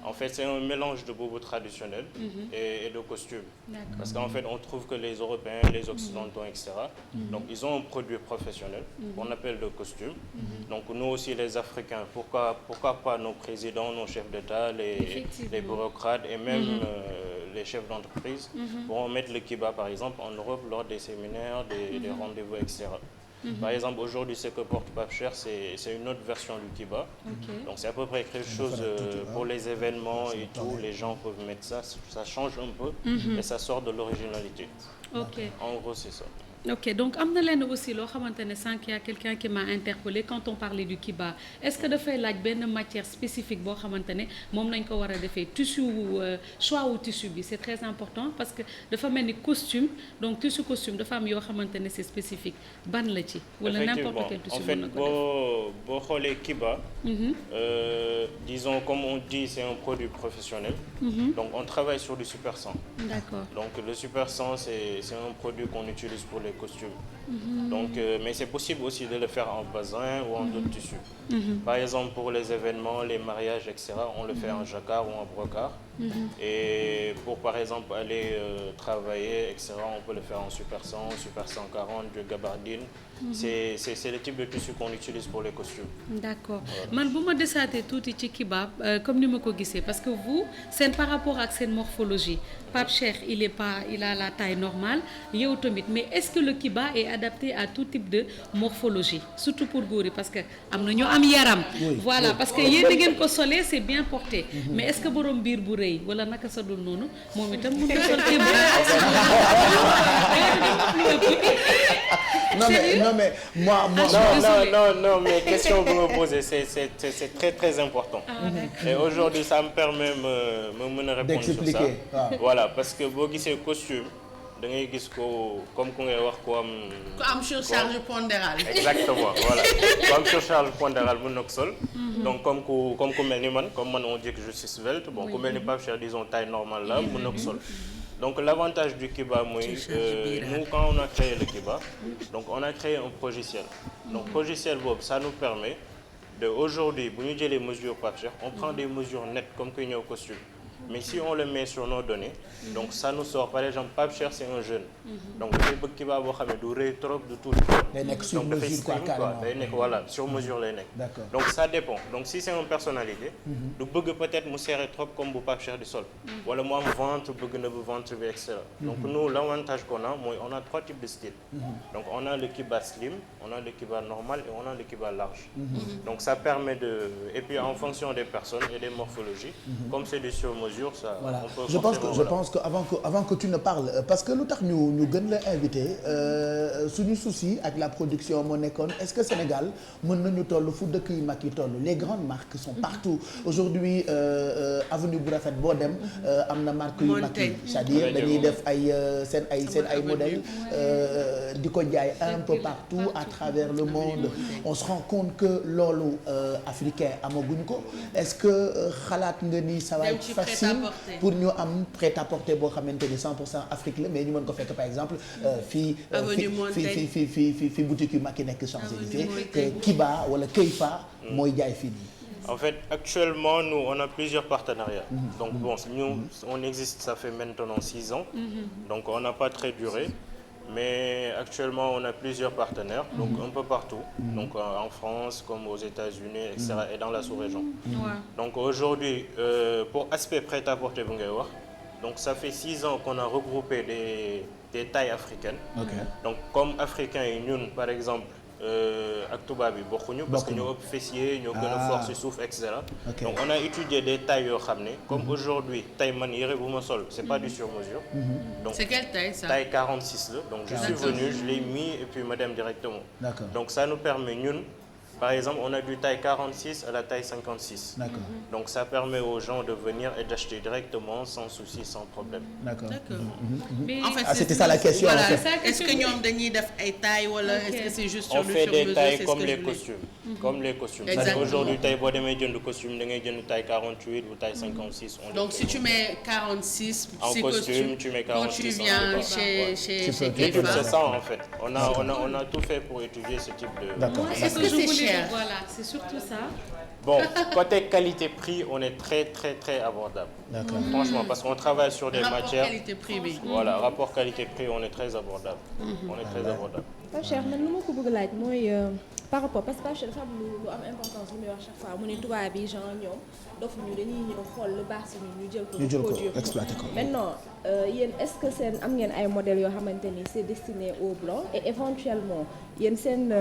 En fait, c'est un mélange de boubou traditionnel et de costumes. Parce qu'en fait, on trouve que les Européens, les Occidentaux, etc., donc ils ont un produit professionnel qu'on appelle le costume. Donc nous aussi, les Africains, pourquoi pas nos présidents, nos chefs d'État, les bureaucrates et même les chefs d'entreprise pourront mettre le kiba, par exemple, en Europe lors des séminaires, des rendez-vous, etc. Par exemple, aujourd'hui, ce que porte Pape Cheikh, c'est une autre version du kiba. Donc, c'est à peu près quelque chose pour les événements et tout. Les gens peuvent mettre ça, ça change un peu et ça sort de l'originalité. En gros, c'est ça. Ok, donc am na lenn aussi loo xamante ne sànq y a quelqu'un qui m'a interpellé quand on parlait du kiba est-ce que dafay laaj benn matière spécifique boo xamante ne moom nañ ko war a defee tissu choix wu tissu bi c'est très important parce que dafa mel ni costume donc tissu costume dafa am yoo xamante ne c'est spécifique ban la ci wala n'importe quel tissu en fait boo xoolee kiba disons comme on dit c'est un produit professionnel donc on travaille sur du super 100. D'accord. Donc le super 100 c'est un produit qu'on utilise pour les costumes. Donc, mais c'est possible aussi de le faire en bazin ou en d'autres tissus. Par exemple, pour les événements, les mariages, etc., on le fait en jacquard ou en brocart. Et pour, par exemple, aller travailler, etc., on peut le faire en super 100, super 140, du gabardine. C'est le type de tissu qu'on utilise pour les costumes. D'accord. Man bu ma desaatee tuuti ci kiba comme ni ma ko gisee parce que vous c'est par rapport ak seen morphologie Pape Cheikh il a la taille normale yow tamit mais est-ce que le kiba est adapté à tout type de morphologie surtout pour góor yi parce que am na ñoo am yaram. Voilà parce que yéen da ngeen ko solee c'est bien porté. Mais est-ce que borom biir bu rëy wala naka sa dul noonu moom itam mën na sol kiba. Non mais moi non mais question que vous me posez c'est très très important. Et aujourd'hui ça me permet me mën a répondre sur ça. Voilà parce que boo gisee costume da ngay gis ko comme ku ngay wax ko am surcharge pondérale. Exactement voilà ku am surcharge pondérale mën na ko sol. Donc comme ku mel ni man comme man on dit que je suis svelte bon ku mel ni Pape Cheikh disons taille normale là mën na ko sol. Donc l'avantage du kiba mooy nous quand on a créé le kiba donc on a créé un progiciel. Donc progiciel boobu ça nous permet de aujourd'hui bu ñu jëlee mesure Pape Cheikh on prend des mesures nettes comme que ñëw costume. Mais si on le met sur nos données, donc ça nous sort par exemple Pape Cheikh c'est un jeune. Donc dafay bëgg kiba boo xam ne du rëy trop du tuuti. Day nekk sur mesure quoi carrément. Day nekk voilà sur mesure lay nekk. D'accord. Donc ça dépend. Donc si c'est une personnalité, du bëgg peut-être mu serré trop comme bu Pape Cheikh di sol. Wala mu am ventre bëgg na bu ventre bi etc. Donc nous l'avantage qu'on a mooy on a trois types de styles. Donc on a le kiba slim, on a le kiba normal et on a le kiba large. Donc ça permet de et puis en fonction des personnes et des morphologies, comme c'est du sur mesure. Ça, voilà je pense que avant que tu ne parles parce que lu tax ñu gën la invité suñu souci ak la production moo nekkoon est-ce que Sénégal mën nañu toll fu dëkk yu mag yi toll les grandes marques sont partout aujourd'hui avenue bu rafet boo dem am na marque yu mag yi c'est-à-dire dañuy def seen ay modèles di ko jaay un peu partout à travers le monde on se rend compte que loolu africain amaguñ ko est-ce que xalaat nga ni ça va être facile pour ñu am prêt-à-porter boo xamante ni 100% Afrique la mais ñu mën ko fekk par exemple fii boutique yu mag yi nekk Champs-Élysées Kiba wala Keifa mooy jaay fii nii. En fait actuellement nous on a plusieurs partenariats. Donc bon nous on existe ça fait maintenant 6 ans. Donc on n'a pas très duré. Mais actuellement on a plusieurs partenaires donc un peu partout donc en France comme aux États-Unis etc. et dans la sous-région. Donc aujourd'hui pour aspect prêt-à-porter bu ngay wax donc ça fait 6 ans qu'on a regroupé des tailles africaines. Donc comme africains yi ñun par exemple ak tubaab bi bokkuñu parce que ñoo ëpp fessier ñoo gën a fort ci suuf et cetera. Donc on a étudié des tailles yoo xam ne comme aujourd'hui taille man yére bu ma sol c'est pas du sur-mesure. Donc c'est quelle taille ça? Taille 46 la donc je suis venu je l'ai mis et puis ma dem directement. Donc ça nous permet ñun Par exemple, on a du taille 46 à la taille 56. D'accord. Donc ça permet aux gens de venir et d'acheter directement sans souci, sans problème. D'accord. Mais en fait, c'était ça la question. Voilà. En fait. Est-ce que ñoom dañuy def ay taille wala est-ce que c'est juste on sur fait des tailles comme les costumes. Comme les costumes. Exactement. Aujourd'hui, taille boo demee jënd costume da ngay jënd taille 48 ou taille 56. Donc si tu mets 46 en costume, tu mets 46. Quand tu viens chez L'étude, Kefa. c'est ça en fait. On a tout fait pour étudier ce type de... D'accord. Est-ce que c'est cher? Voilà, c'est surtout ça. Bon, côté qualité-prix, on est très abordable. D'accord. Franchement, parce qu'on travaille sur des matières... Rapport qualité-prix bi. Voilà, rapport qualité-prix, on est très abordable. On est très abordable. Pape Cheikh man lu ma ko bëgg laaj mooy par rapport parce que Pape Cheikh dafa am lu am importance lu muy wax chaque fois mu ne tubaab yi genre ñoom dofuñu dañuy ñëw xool lu baax si ñun ñu jël ko exploité ko. maintenant yéen est-ce que seen am ngeen ay modèles yoo xamante ni c'est destiné aux blancs et éventuellement yéen seen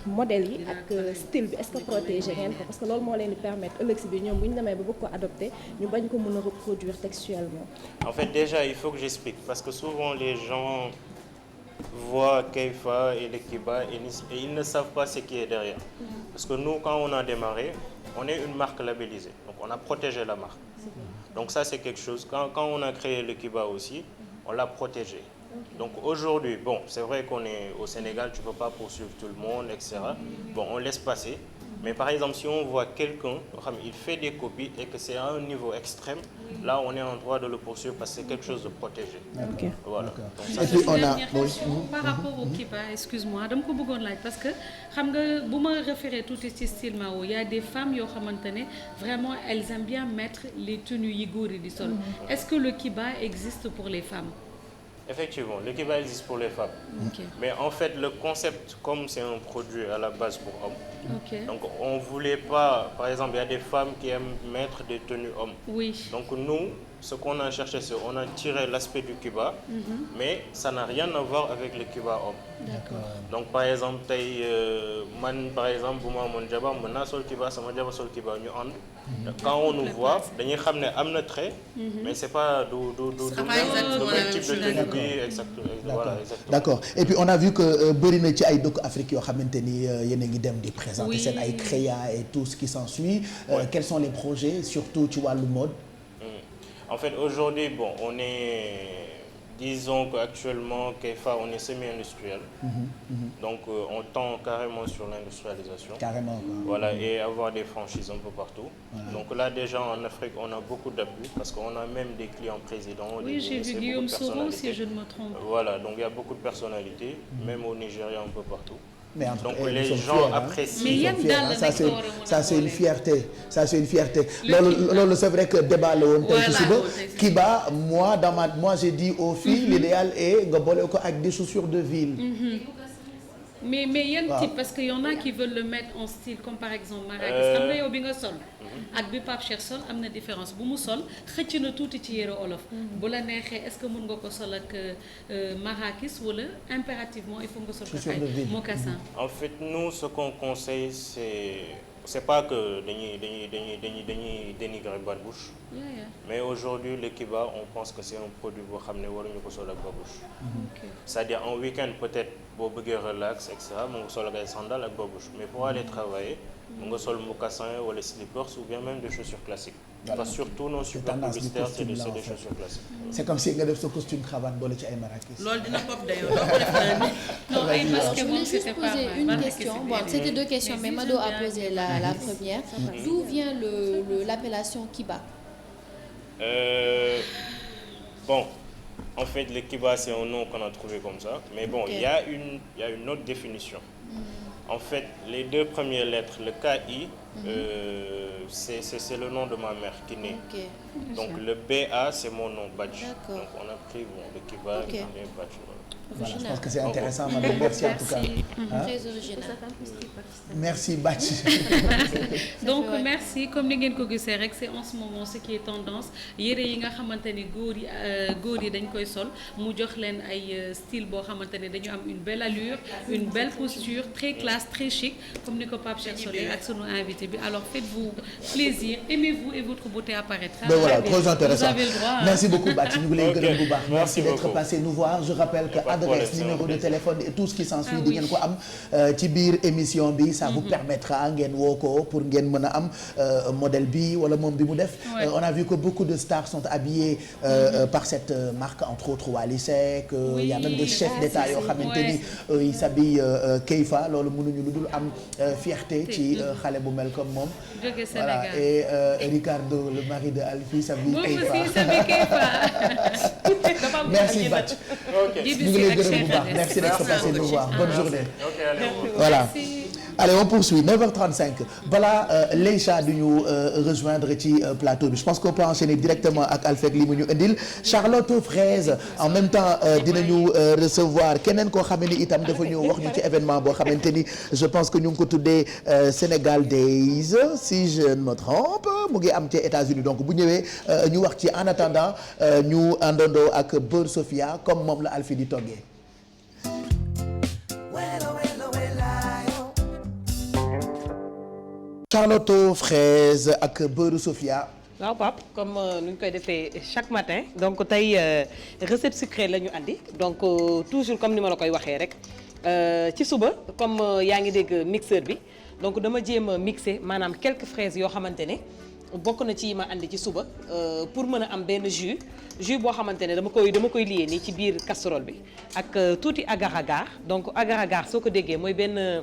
modèles yi ak style bi est-ce que protégé ngeen ko parce que loolu moo leen di permettre ëllëg si bi ñoom bu ñu demee ba bëgg ko adopter ñu bañ ko mën a reproduire textuellement. En fait, déjà, il faut que j'explique parce que souvent les gens voient Kefa et le Kiba et ils ne savent pas ce qui est derrière. Parce que nous, quand on a démarré, on est une marque labellisée. Donc, on a protégé la marque. Donc, ça, c'est quelque chose. Quand on a créé le Kiba aussi, on l'a protégé. Donc, aujourd'hui, bon, c'est vrai qu'on est au Sénégal, tu ne peux pas poursuivre tout le monde, etc. Bon, on laisse passer. Mais par exemple, si on voit quelqu'un, il fait des copies et que c'est à un niveau extrême, là, on est en droit de le poursuivre parce que c'est quelque chose de protégé. Okay. Voilà. Donc, ça, et puis, on a... Par rapport au Kiba, excuse-moi, dama ko bëggoon laaj parce que xam nga bu ma référé tuuti ci style Mao, il y a des femmes yoo xamante ne vraiment elles aiment bien mettre les tenues yi góor yi di sol. Est-ce que le Kiba existe pour les femmes? Effectivement, le Kiba existe pour les femmes. Okay. Mais en fait, le concept, comme c'est un produit à la base pour hommes, okay. Donc on ne voulait pas, par exemple, il y a des femmes qui aiment mettre des tenues hommes. Oui. Donc nous, ce qu'on a cherché, c'est on a tiré l'aspect du Kiba, mais ça n'a rien à voir avec le Kiba homme. D'accord. Donc par exemple, man, par exemple, bu ma amoon jabar mën naa sol Kiba, sama jabar sol Kiba, ñu ànd. Quand on nous voit, dañuy xam ne am na trait, mais c'est pas du même type de tenue. Exactement. Voilà, exactement. D'accord. Et puis on a vu que bëri na ci ay dëkk Afrique yoo xamante ni yéen a ngi dem di présenter seen ay créa et tout ce qui s'ensuit. Quels sont les projets, surtout ci wàllu mode? En fait, aujourd'hui, bon, on est, disons qu'actuellement, Kefa, on est semi-industriel. Donc, on tend carrément sur l'industrialisation. Carrément, quoi. Voilà, et avoir des franchises un peu partout. Voilà. Donc là, déjà, en Afrique, on a beaucoup d'appui parce qu'on a même des clients présidents. Oui, j'ai vu Guillaume Soro, si je ne me trompe. Voilà, donc il y a beaucoup de personnalités, même au Nigeria, un peu partout. Mais donc les gens apprécient. Ça c'est une fierté. Ça c'est une fierté. Loolu c'est vrai que débat la woon tey ci suba. Kiba, moi j'ai dit aux filles l'idéal est nga boole ko ak des chaussures de ville. Mais yan type parce que y en a qui veulent le mettre en style comme par exemple Marrakech xam nga yow bi nga sol ak bi Pape Cheikh sol am na différence bu mu sol xëcc na tuuti ci yére olof bu la neexee est-ce que mën nga ko sol ak Marrakech wala impérativement il faut nga sol ko ay mocassin. En fait nous ce qu'on conseille c'est pas que dañuy dénigrer babouche. Mais aujourd'hui le Kiba on pense que c'est un produit boo xam ne waruñu ko sol ak babouche. C'est-à-dire en week-end peut-être boo bëggee relax et cetera mu nga sol ak ay sandales ak babouche mais pour aller travailler mu nga sol mocassin wala slippers ou bien même des chaussures classiques. Parce que surtout nos super publicitaires c'est des chaussures classiques. C'est comme si nga def sa costume cravate boole ci ay Marrakech. Loolu dina pop d'ailleurs doo ko def non ay masque je voulais juste poser une question. Bon, c'était deux questions mais Mado a posé la première. D'où vient l'appellation Kiba? Bon, en fait, le Kiba, c'est un nom qu'on a trouvé comme ça. Mais bon, il y a une autre définition. En fait, les deux premières lettres, le KI, c'est le nom de ma mère qui naît. Donc le BA, c'est mon nom, Badj. Donc on a pris le Kiba qui naît Badj. Voilà, je pense que c'est intéressant, madame. Merci en tout cas. Très original. Merci Badj. Donc merci comme ni ngeen ko gisee rek c'est en ce moment ce qui est tendance yére yi nga xamante ni góor yi dañ koy sol mu jox leen ay style boo xamante ne dañu am une belle allure une belle posture très classe très chic comme ni ko Pape Cheikh Solé ak sunu invité bi alors faites-vous plaisir, aimez-vous et votre beauté apparaîtra. Ben voilà, très intéressant. Vous avez le droit. Merci beaucoup Bathie, ñu ngi lay gërëm bu baax. Merci d'être passé nous voir. Je rappelle que adresse, numéro de téléphone et tout ce qui s'ensuit di ngeen ko am ci biir émission bi. Ça vous permettra ngeen woo ko pour ngeen mën a am modèle bi wala moom bi mu def. On a vu que beaucoup de stars sont habillés par cette marque, entre autres Wally Seck. Il y a même des chefs d'État yoo xamante ni ils s'habillent Keifa. Loolu mënuñu lu dul am fierté ci xale bu mel comme moom. Voilà, et Ricardo, le mari de Alfie, s'habille Keifa. Merci Bath. ñu ngi lay gërëm bu baax. Merci d'être passé nous voir. Bonne journée. Voilà. Allez, on poursuit 9h35 balaa Leïcha du ñu rejoindre ci plateau bi. Je pense qu'on peut enchaîner directement ak Alfec li mu ñu indil Charlotte Fraise. En même temps dinañu recevoir keneen koo xam ne itam dafa ñëw wax ñu ci événement boo xamante ni je pense que ñu ngi ko tuddee Sénégal Days si je ne me trompe mu ngi am ci États-Unis donc bu ñëwee ñu wax ci en attendant ñu àndandoo ak Beurre Sofia comme moom la Alfie di toggee. Charlotte Fraise ak Beurre Sofia. waaw Pape comme nu ñu koy defee chaque matin donc tey recette sucrée la ñu andi donc toujours comme ni ma la koy waxee rek ci suba comme yaa ngi dégg mixeur bi donc dama jéem a mixer maanaam quelques fraises yoo xamante ne bokk na ci ma andi ci suba pour mën a am benn jus boo xamante ne dama koy lié nii ci biir casserole bi ak tuuti agar-agar donc agar-agar soo ko déggee mooy benn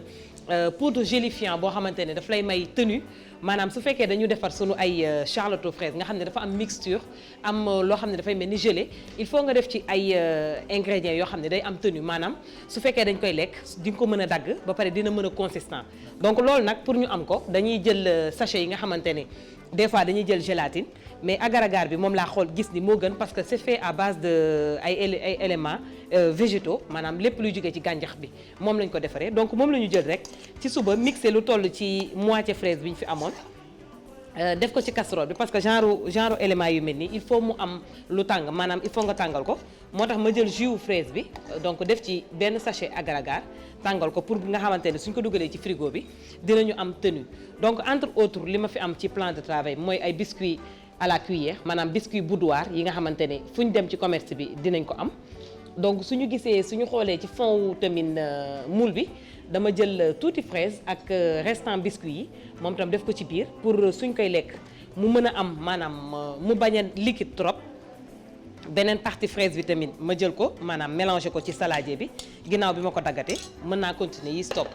poudre gélifiant boo xamante ne daf lay may tenue maanaam su fekkee dañu defar sunu ay charlotte aux fraises nga xam ne dafa am mixture am loo xam ne dafay mel ni gelée il faut nga def ci ay ingrédients yoo xam ne day am tenue maanaam su fekkee dañ koy lekk di nga ko mën a dagg ba pare dina mën a consistant donc loolu nag pour ñu am ko dañuy jël sachet yi nga xamante ne des fois dañuy jël gélatine mais agar-agar bi moom laa xool gis ni moo gën parce que c'est fait à base de ay éléments végétaux maanaam lépp luy jógee ci gàncax bi moom lañ ko defaree donc moom la ñu jël rek ci suba mixé lu toll ci moitié fraise bi ñu fi amoon def ko ci casserole bi parce que genre éléments yu mel nii il faut mu am lu tàng maanaam il faut nga tàngal ko moo tax ma jël jus fraise bi donc def ci benn sachet agar-agar tàngal ko pour nga xamante ne suñ ko dugalee ci frigo bi dinañu am tenue donc entre autres li ma fi am ci plan de travail mooy ay biscuits à la cuillère maanaam biscuit boudoir yi nga xamante ne fu ñu dem ci commerce bi dinañ ko am donc suñu xoolee ci fond wu tamit moule bi dama jël tuuti fraise ak restant biscuit yi moom tam def ko ci biir pour suñ koy lekk mu mën a am maanaam mu bañ a liquide trop beneen partie fraise bi tamit ma jël ko maanaam mélanger ko ci saladier bi ginnaaw bi ma ko daggatee mën naa continuer yi stop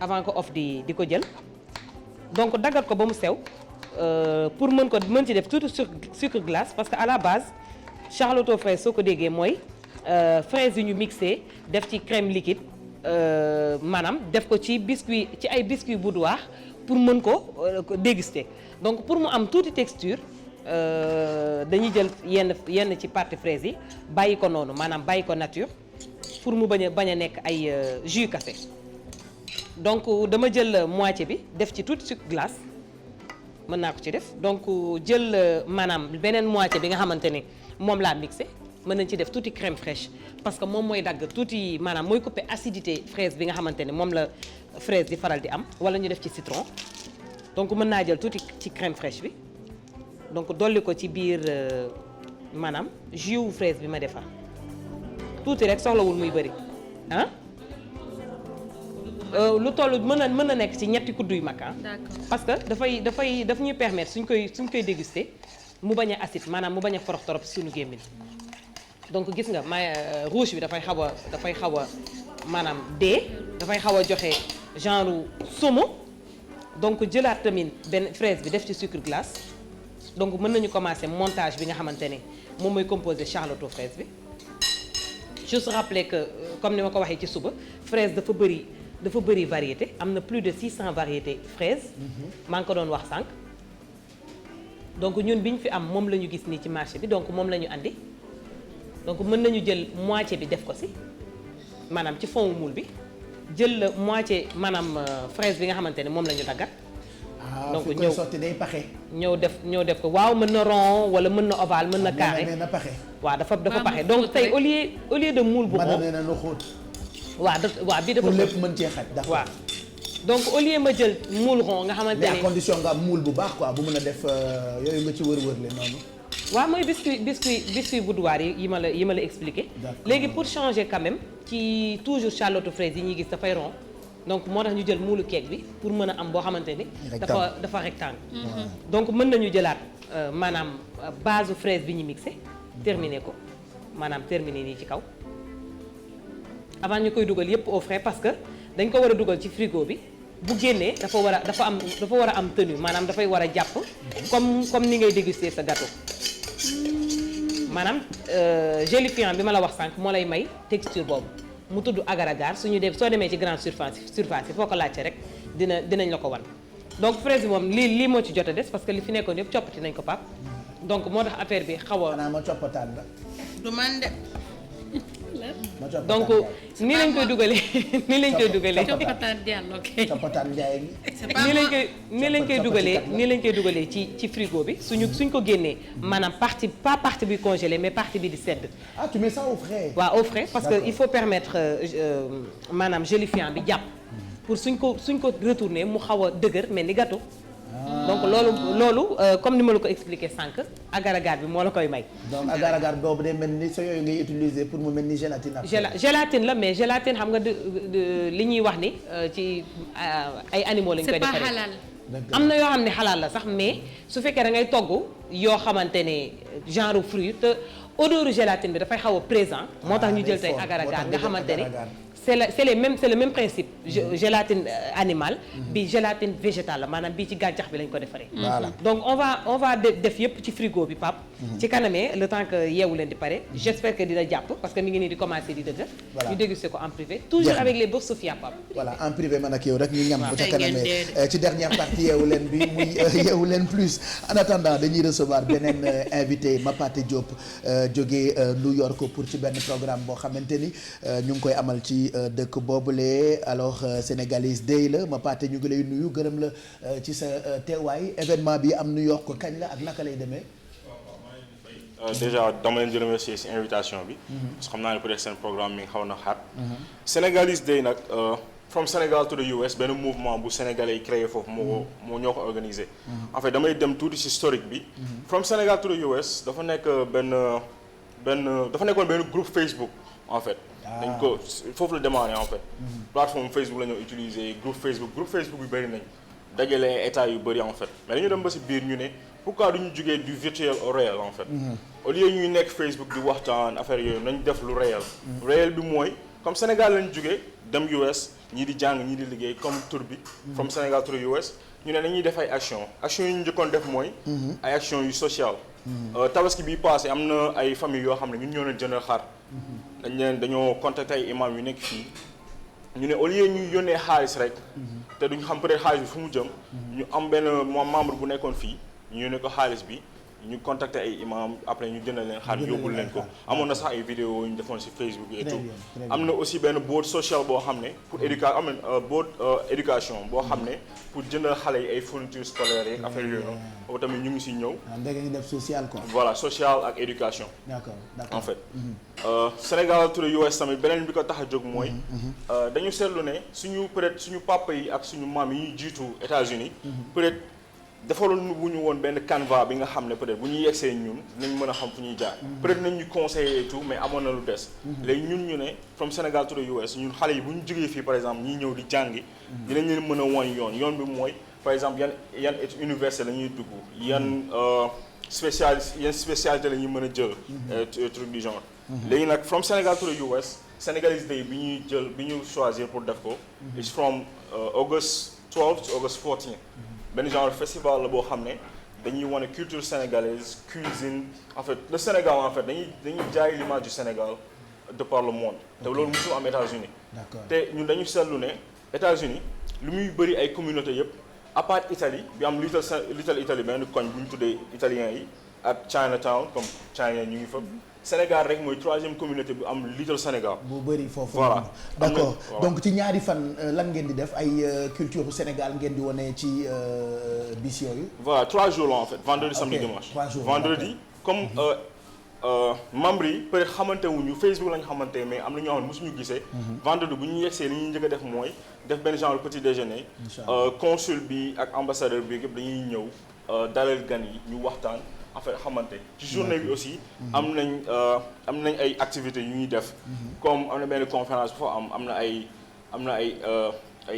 avant que off di ko jël donc daggat ko ba mu sew pour mën ci def tuuti sucre glace parce que à la base charlotte aux fraises soo ko déggee mooy fraises yu ñu mixé def ci crème liquide maanaam def ko ci ay biscuit boudoir pour mën ko déguster donc pour mu am tuuti texture dañuy jël yenn ci partie fraise yi bàyyi ko noonu maanaam bàyyi ko nature pour mu bañ a nekk ay jus café donc dama jël moitié bi def ci tuuti sucre glace mën naa ko ci def donc jël maanaam beneen moitié bi nga xamante ne moom laa mixé mën nañ ci def tuuti crème fraîche parce que moom mooy dagg tuuti maanaam mooy couper acidité fraise bi nga xamante ne moom la fraise di faral di am wala ñu def ci citron donc mën naa jël tuuti ci crème fraîche bi donc dolli ko ci biir maanaam jus fraise bi ma defar tuuti rek soxlawul muy bëri ah lu toll mën na nekk ci ñetti kuddu yu mag ah parce que daf ñuy permettre suñ koy déguster mu bañ a acide maanaam mu bañ a forox torop suñu gémmiñ donc gis nga rouge bi dafay xaw a maanaam dafay xaw a joxe genre saumon donc jëlaat tamit benn fraise bi def ci sucre glace donc mën nañu commencer montage bi nga xamante ne moom mooy composé charlotte aux fraises bi juste rappeler que comme ni ma ko waxee ci suba fraise dafa bëri variété am na plus de 600 variétés fraises maa ngi ko doon wax sànq donc ñun bi ñu fi am moom la ñu gis nii ci marché bi donc moom la ñu andi donc mën nañu jël moitié bi def ko ci maanaam ci fond moule bi jël moitié maanaam fraise bi nga xamante ne moom la ñu daggat donc ñëw sotti day paxe ñëw def ko waaw mën na rond wala mën na ovale mën na carré waaw dafa paxe donc tey au lieu de moule bu xóot nee na lu xóot waaw bi dafa pour lépp mën cee xaj waaw donc au lieu ma jël moule rond nga xamante ne. mais à condition nga am moule bu baax quoi bu mën a def yooyu nga ci wër-wërle noonu. waaw mooy biscuit boudoir yi ma la expliqué. léegi pour changer quand même ci toujours charlotte fraise yi ñuy gis dafay rond donc moo tax ñu jël moule cake bi pour mën a am boo xamante ni. dafa rectangle. donc mën nañu jëlaat maanaam base fraise bi ñu mixé terminé ko maanaam terminé nii ci kaw avant ñu koy dugal yépp au frais parce que dañ ko war a dugal ci frigo bi. bu génnee dafa war a am tenue maanaam dafay war a jàpp comme ni ngay déguster sa gâteau maanaam gélifiant bi ma la wax sànq moo lay may texture boobu mu tudd agar agar suñu def soo demee ci grande surface yi foo ko laajte rek dinañ la ko wan donc fraise bi moom lii moo ci jot a des parce que li fi nekkoon yëpp coppati nañ ko pap donc moo tax affaire bi xaw a. xanaa ma coppataan la. du man de. donc nii lañ koy dugalee nii lañ koy dugalee ci frigo bi suñ ko génnee maanaam pas partie bi congelée mais partie bi di sedd. Ah tu mets ça au frais. waaw au frais parce que il faut permettre maanaam gélifiant bi jàpp pour suñ ko retourner mu xaw a dëgër mel ni gâteau. donc loolu comme ni ma la ko expliqué sànq agar-agar bi moo la koy may. donc agar-agar boobu day mel ni sa yooyu ngay utiliser pour mu mel ni gélatine. gélatine la mais gélatine xam nga li ñuy wax ni ci ay animaux lañ koy defaree. c'est pas halal. am na yoo xam ne xalaal la sax mais su fekkee da ngay togg yoo xamante ne genre fruit te odeur gélatine bi dafay xaw a présent. moo tax ñu jël tey agar-agar nga xamante ne. c'est le même principe gélatine animale bi gélatine végétale la maanaam bii ci gàncax bi lañ ko defaree. donc on va def yëpp ci frigo bi pap ci kanamee le temps que yeewu leen di pare j'espère que dina jàpp parce que mi ngi nii di commencer di dëgg. ñu déguster ko en privé toujours avec les beurres Sofia pap voilà en privé man ak yow rek ñu ñam bu ca kanamee ci dernière partie yeewu leen bi muy yeewu leen plus en attendant dañuy recevoir beneen invité Mapaté Diop jógee New York pour ci benn programme boo xamante ni ñu ngi koy amal ci dëkk boobule alors Sénégalese Day la Mapaté ñu ngi lay nuyu gërëm la ci sa teewaay événement bi am New York kañ la ak naka lay demee. déjà dama leen di remercier ci invitation bi. parce que xam naa ne peut-être seen programme mi ngi xaw na xaat. Sénégalese Day nag from Sénégal to the US benn mouvement bu sénégalais yi créé foofu moo ñoo ko organisé. en fait damay dem tuuti ci historique bi. from Sénégal to the US dafa nekk dafa nekkoon benn groupe Facebook en fait. dañ ko foofu la démarré en fait. plateforme Facebook la ñoo utiliser groupe Facebook bi bëri nañ dajale état yu bëri en fait mais dañu dem ba ci biir ñu ne pourquoi duñu jugee du virtuel au réel en fait. au lieu ñuy nekk Facebook di waxtaan affaire yooyu nañ def lu réel. réel bi mooy comme Sénégal lañ jugee dem US ñii di jàng ñii di liggéey comme tour bi. from Sénégal to the US ñu ne dañuy def ay action yu ñu njëkkoon def mooy. ay action yu social. tabaski bi passé am na ay famille yoo xam ne ñun ñoo leen jëndal xar. dañoo contacter ay imam yu nekk fii ñu ne au lieu ñuy yónnee xaalis rek te duñ xam peut-être xaalis bi fu mu jëm ñu am benn membre bu nekkoon fii ñu yónnee ko xaalis bi ñu contacter ay imam après ñu jëndal leen xar yóbbul leen ko amoon na sax ay vidéo yu ñu defoon ci Facebook et tout am na aussi benn board social boo xam ne pour éducation boo xam ne pour jëndal xale yi ay fournitures scolaires yi affaire yooyu noonu boobu tamit ñu ngi ci ñëw. da ngeen def social quoi. voilà social ak éducation. d'accord en fait. Sénégal to the US tamit beneen bi ko tax a jóg mooy. dañu seetlu ne suñu peut-être suñu papa yi ak suñu maam yi ñuy jiitu États-Unis peut-être defaloon bu ñu woon benn canevas bi nga xam ne peut-être bu ñuy yegsee ñun nañ mën a xam fu ñuy jaar. peut-être nañ ñu conseiller et tout mais amoon na lu des. léegi ñun ñu ne from Sénégal to the US ñun xale yi bu ñu jógee fii par exemple ñiy ñëw di jàngi. dinañ leen mën a wan yoon bi mooy par exemple yan université la ñuy dugg yan spécialité la ñuy mën a jël. truc du genre. léegi nag from Sénégal to the US Sénégalese Day bi ñu choisir pour def ko. it's from August 12 to August 14. benn genre festival la boo xam ne dañuy wane culture sénégalaise cuisine en fait le Sénégal en fait dañuy jaay l'image du Sénégal de par le monde. te loolu musul am États-Unis te ñun dañu seetlu ne États-Unis lu muy bëri ay communauté yëpp à part Italie bi am Little Italy benn koñ bu ñu tuddee italien yi ak Chinatown comme China ñu ngi fa. Sénégal rek mooy troisième communauté bu am Little Sénégal. bu bëri foofu. voilà d'accord donc ci ñaari fan lan ngeen di def ay culture bu Sénégal ngeen di wane ci bis yooyu. voilà 3 jours la en fait vendredi samedi dimanche. 3 jours vendredi comme membres yi peut-être xamante wuñu Facebook lañ xamante mais am na ñoo xam ne mosuñu gisee. vendredi bu ñu yegsee li ñuy njëkk a def mooy def benn genre petit déjeuner. consul bi ak ambassadeur bi yëpp dañuy ñëw dalal gan yi ñu waxtaan en fait xamante. ci journée bi aussi am nañ ay activités yu ñuy def. comme am na benn conférence bu fa am na ay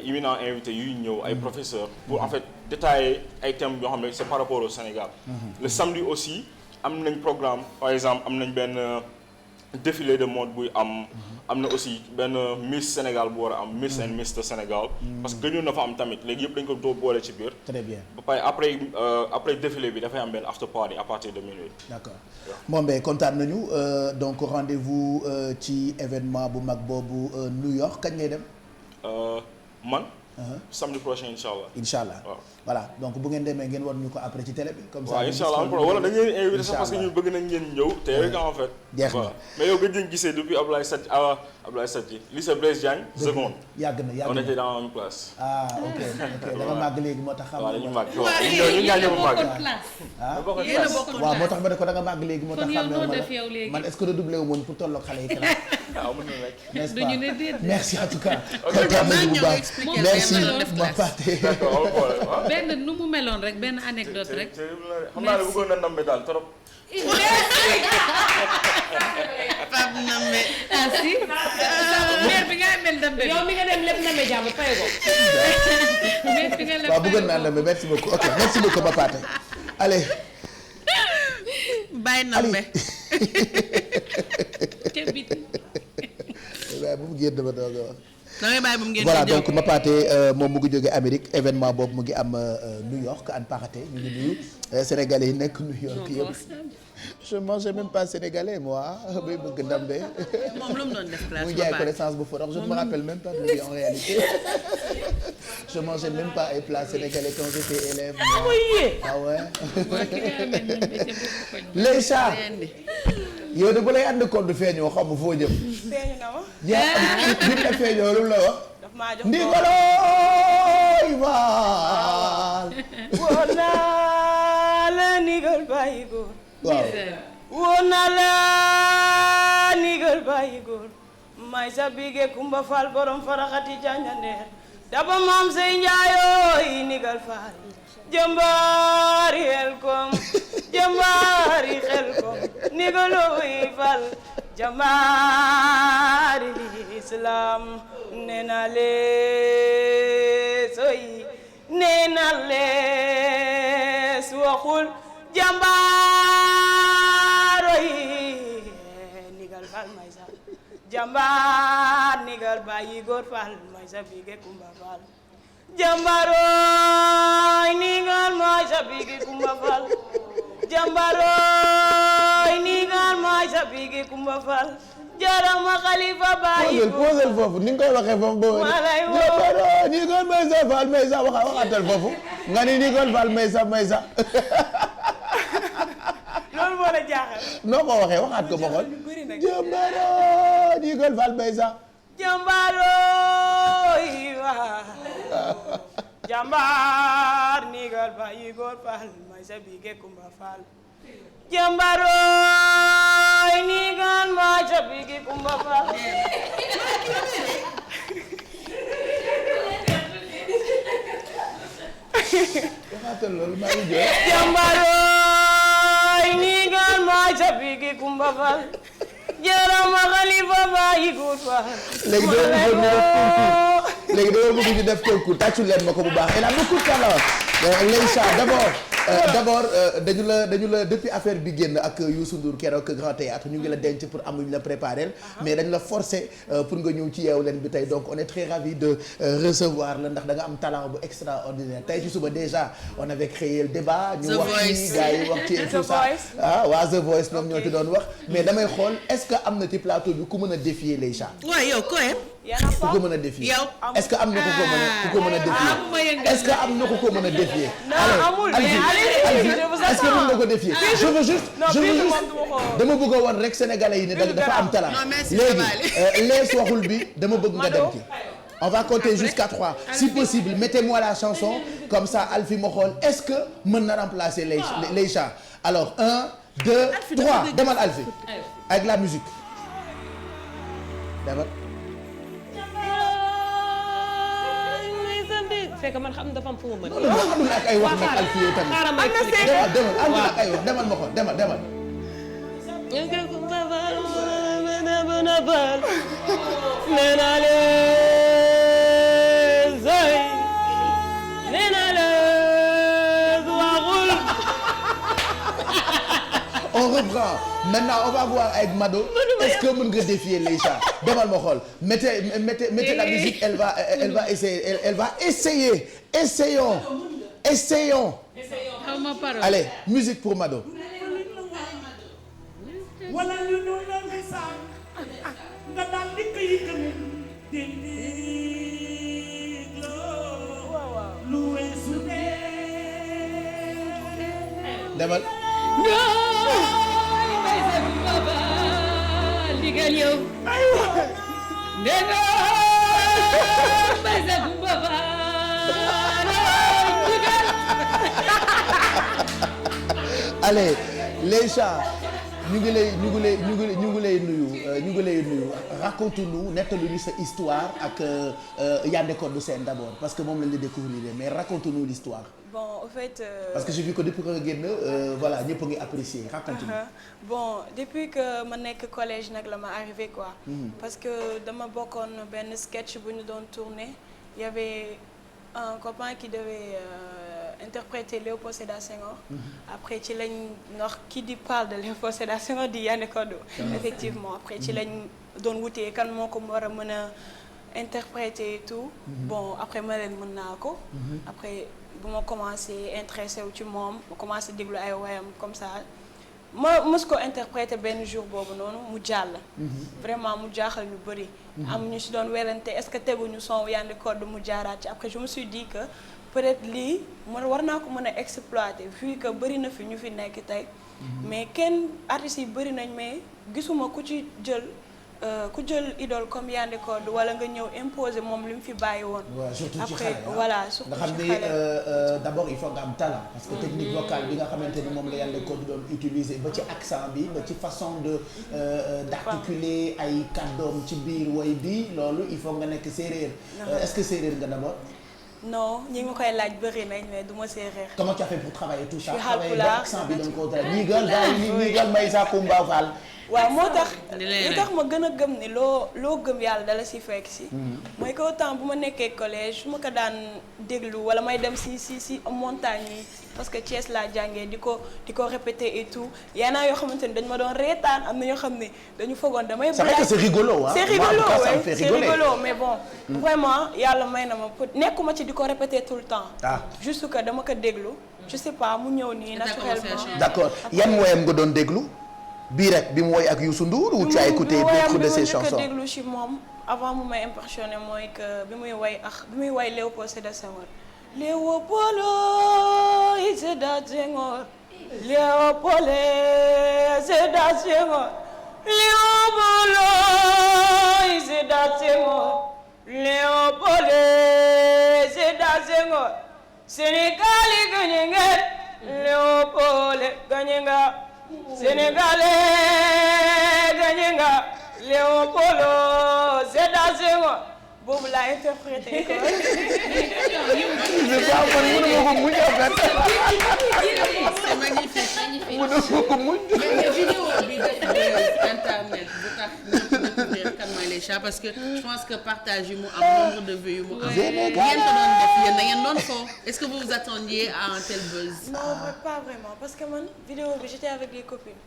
éminents invités yuy ñëw ay professeurs pour en fait détailler ay thèmes yoo xam ne c'est par rapport au Sénégal. Le samedi aussi am nañ programme par exemple am nañ benn défilé de mode buy am na aussi benn Miss Sénégal bu war a am Miss and Mr Sénégal. parce que gëjoon na fa am tamit léegi yëpp dañ ko doo boole ci biir. très bien ba pare après défilé bi dafay am benn after party à partir de minuit. d'accord moom ba kontaan nañu donc rendez-vous ci événement bu mag boobu New York kañ ngay dem. man. samedi prochain inchallah. Inchallah. Voilà donc bu ngeen demee ngeen war ñu ko après ci télé bi. comme ça inchallah wala dañu leen invité sax parce que ñu bëgg nañ ngeen ñëw te rek en fait. jeex na mais yow gëj nañ gisee depuis Abdoulaye Sadji lycée Blaise Diagne seconde. yàgg na on était dans une place. ah ok da nga màgg léegi moo tax. xam nga dañu màgg ñu ñaa ñëpp màgg. waaw moo tax ma ne ko da nga màgg léegi moo tax. xam ne man est-ce que redoublé wu moon pour tolloog xale yi classe. waaw mën na rek. n'est-ce pas merci en tout cas. kontaan nañu bu baax merci ma Pathé. benn nu mu meloon rek benn anecdote rek. xam naa ne bëggoon na ndambe daal trop. Pape Nambe. ah si. mère bi nga mel ndambe. yow mi nga dem lépp ndambe jàmm fay ko. mère bi nga leb waaw bëggoon naa ndambe merci beaucoup ok merci beaucoup ma Pathé allez. bàyyi Nambe. waaye bu mu génn dama doog a wax. damay bàyyi bu mu génn voilà donc ma Pathé moom mu ngi jóge Amérique événement boobu mu ngi am New York an paraté ñu ngi nuyu sénégalais yi nekk New York yëpp. je mangeais même pas sénégalais moi bay bëgg ndambe. moom lu mu doon def classe muy jaay connaissance bu fort je ne me rappelle même pas de lui en réalité. je mangeais même pas ay plats sénégalais quand j'étais élève. ah ouais. les chats. yow de bu lay ànd compte feeñoo xam nga foo jëm. feeñu na ma. bi mu la feeñoo lu mu la wax. daf maa jox ndigalooy maal. woo naa la ndigal bàyyi góor. waaw. woo naa la ndigal bàyyi góor. may sa bige Kumba Fall borom faraxati janjandeer. daba maam say njaayooy ndigal faal. jëmbaari xel kom jëmbaari xel kom ndigalooy fal jëmbaari islam nee na lees oy nee na lees waxul jëmbaar oy ndigal fal may sa jëmbaar ndigal bàyyi góor fal may sa bige Kumba Fall jambaroy ningal mooy sa bigi Kumba Fall jambaroy ningal mooy sa bigi Kumba Fall jarama Khalifa bayi posel foofu ni nga koy waxee foofu boobu jambaroy ningal mooy sa Fall may sa waxatal foofu nga ni ningal Fall may sa loolu moo la jaaxal noo ko waxee waxaat ko ma xool jambaroy ningal Fall may sa jambaroy jambar nigal bayi góor Fall may sa bige Kumba Fall jambaroy nigal may sa bige Kumba Fall waxaatal loolu maa ngi jooy jambaroy nigal may sa bige Kumba Fall jarama Khalifa bayi góor Fall léegi dama bëgg ñu def concours tàccu leen ma ko bu baax il a beaucoup de talent Leïcha d'abord dañu la depuis affaire bi génn ak Youssou Ndour keroog Grand Théâtre ñu ngi la denc pour amuñ la préparer mais dañ la forcer pour nga ñëw ci yeewu leen bi tey donc on est très ravis de recevoir la ndax da nga am talent bu extraordinaire tey ci suba déjà on avait créé le débat ñu wax ci gars yi wax ci et tout ça waa The Voice ñoom ñoo ci doon wax mais damay xool est-ce que am na ci plateau bi ku mën a défier Leïcha waaw yow ko ku ko mën a défier est-ce que am na ku ko mën a défier est-ce que am na ku ko mën a défier est-ce que mën nga ko défier je veux juste dama bëgg a wan rek sénégalais yi ne dafa am talent léegi lees waxul bi dama bëgg nga dem ci on va compter jusqu'à 3 si possible mettez-moi la chanson comme ça Alfie ma xool est-ce que mën na remplacer Leïcha alors 1 2 3 demal Alfi avec la musique demal. fekk man xam dafa am fu ma mën. non ak ay wax nag Alfi yow tamit. xaaral ma expliqué demal àndul ak ay wax demal ma xool demal. On reprend. Maintenant, on va voir avec Mado. Est-ce que mën nga défier les chats? Demal ma xool. Mettez la musique, elle va essayer. Essayons. Allez, musique pour Mado. wala lu ñu la misaan nga daal di koy gëm dindi lu weesu demal. Allez, les chats. ñu ngi lay nuyu raconte-nous nettali sa histoire ak Yandé Codou Sène d'abord parce que moom lañ la découvrir mais raconte-nous l'histoire. Bon, en fait. Parce que j'ai vu que depuis que nga génn voilà ñëpp a ngi apprécier raconte-nous. Bon, depuis que ma nekk collège nag la ma arrivé quoi. Parce que dama bokkoon benn sketch bu ñu doon tourner il y avait un copain qui devait interpréter Léopold Sédar Senghor. Après ci lañ ndax qui dit parle de Léopold Sédar Senghor di Yandé Codou. Effectivement après ci lañ doon wutee kan moo ko war a mën a interpréter et tout. Bon après ma leen mën naa ko. Après bu ma commencé intéressé wu ci moom ma commencé déglu ay woyam comme ça ma mës ko interpréter benn jour boobu noonu mu jàll. Vraiment mu jaaxal ñu bëri. am ñu si doon werante est-ce que teguñu son Yandé Codou mu jaaraat ci après je me suis dit que peut-être lii man war naa ko mën a exploiter vu que bëri na fi ñu fi nekk tey. mais kenn artistes yi bëri nañ mais gisuma ku ci jël idole comme Yandé Codou wala nga ñëw imposer moom li mu fi bàyyi woon. surtout ci après xale voilà surtout nga xam ci ni xale. d'abord il faut nga am talent. parce que technique vocale bi nga xamante ni moom la Yandé Codou doon utiliser ba ci accent bi ba ci façon de d'articuler ay kàddoom ci biir woy bi loolu il faut nga nekk séeréer. est-ce que séeréer nga d'abord. non ñi ma koy laaj bëri nañ mais du ma séeréer. Comment tu as fait pour travailler tout ça. Je suis Haalpulaar accent bi dañ ko dara ñiigal may sa Kumba Fall. waaw moo tax li tax ma gën a gëm ni loo gëm yàlla dala si fekk si. mooy que autant bu ma nekkee collège su ma ko daan déglu wala may dem si montagne yi parce que Thiès laa jàngee di ko répéter et tout yaa naa yoo xamante ni dañ ma doon reetaan am na ñoo xam ne dañu foogoon damay. c'est vrai que c'est rigolo hein. C'est rigolo mais bon. Vraiment yàlla may na ma nekkuma ci di ko répéter tout le temps. Juste que dama ko déglu je sais pas mu ñëw nii naturellement. D'accord yan woyam nga doon déglu. bii rek bi mu woy ak Youssou Ndour ou tu as écouté d'autres de ses chansons. bi ma déglu ci moom avant mu may impressionné mooy que bi muy woy Léopold Sédar Senghor. Léopold Sédar Senghor. Léopold Sédar Senghor. Léopold Sédar Senghor. Léopold Sédar Senghor. Sénégal gagné nga. Léopold gagné nga. Sénégalais gagné nga Léopold Sédar Senghor boobu laa interprété ko. C'est magnifique. Mënuma ko muñ. Mais vidéo bi def internet bu tax ñu découvrir kan mooy les chats parce que je pense que partage yu mu am nombre de vues yu mu am. ngeen ko doon def yéen da ngeen doon fo. Est-ce que vous vous attendiez à un tel buzz? Non, pas vraiment parce que man vidéo bi j'étais avec les copines.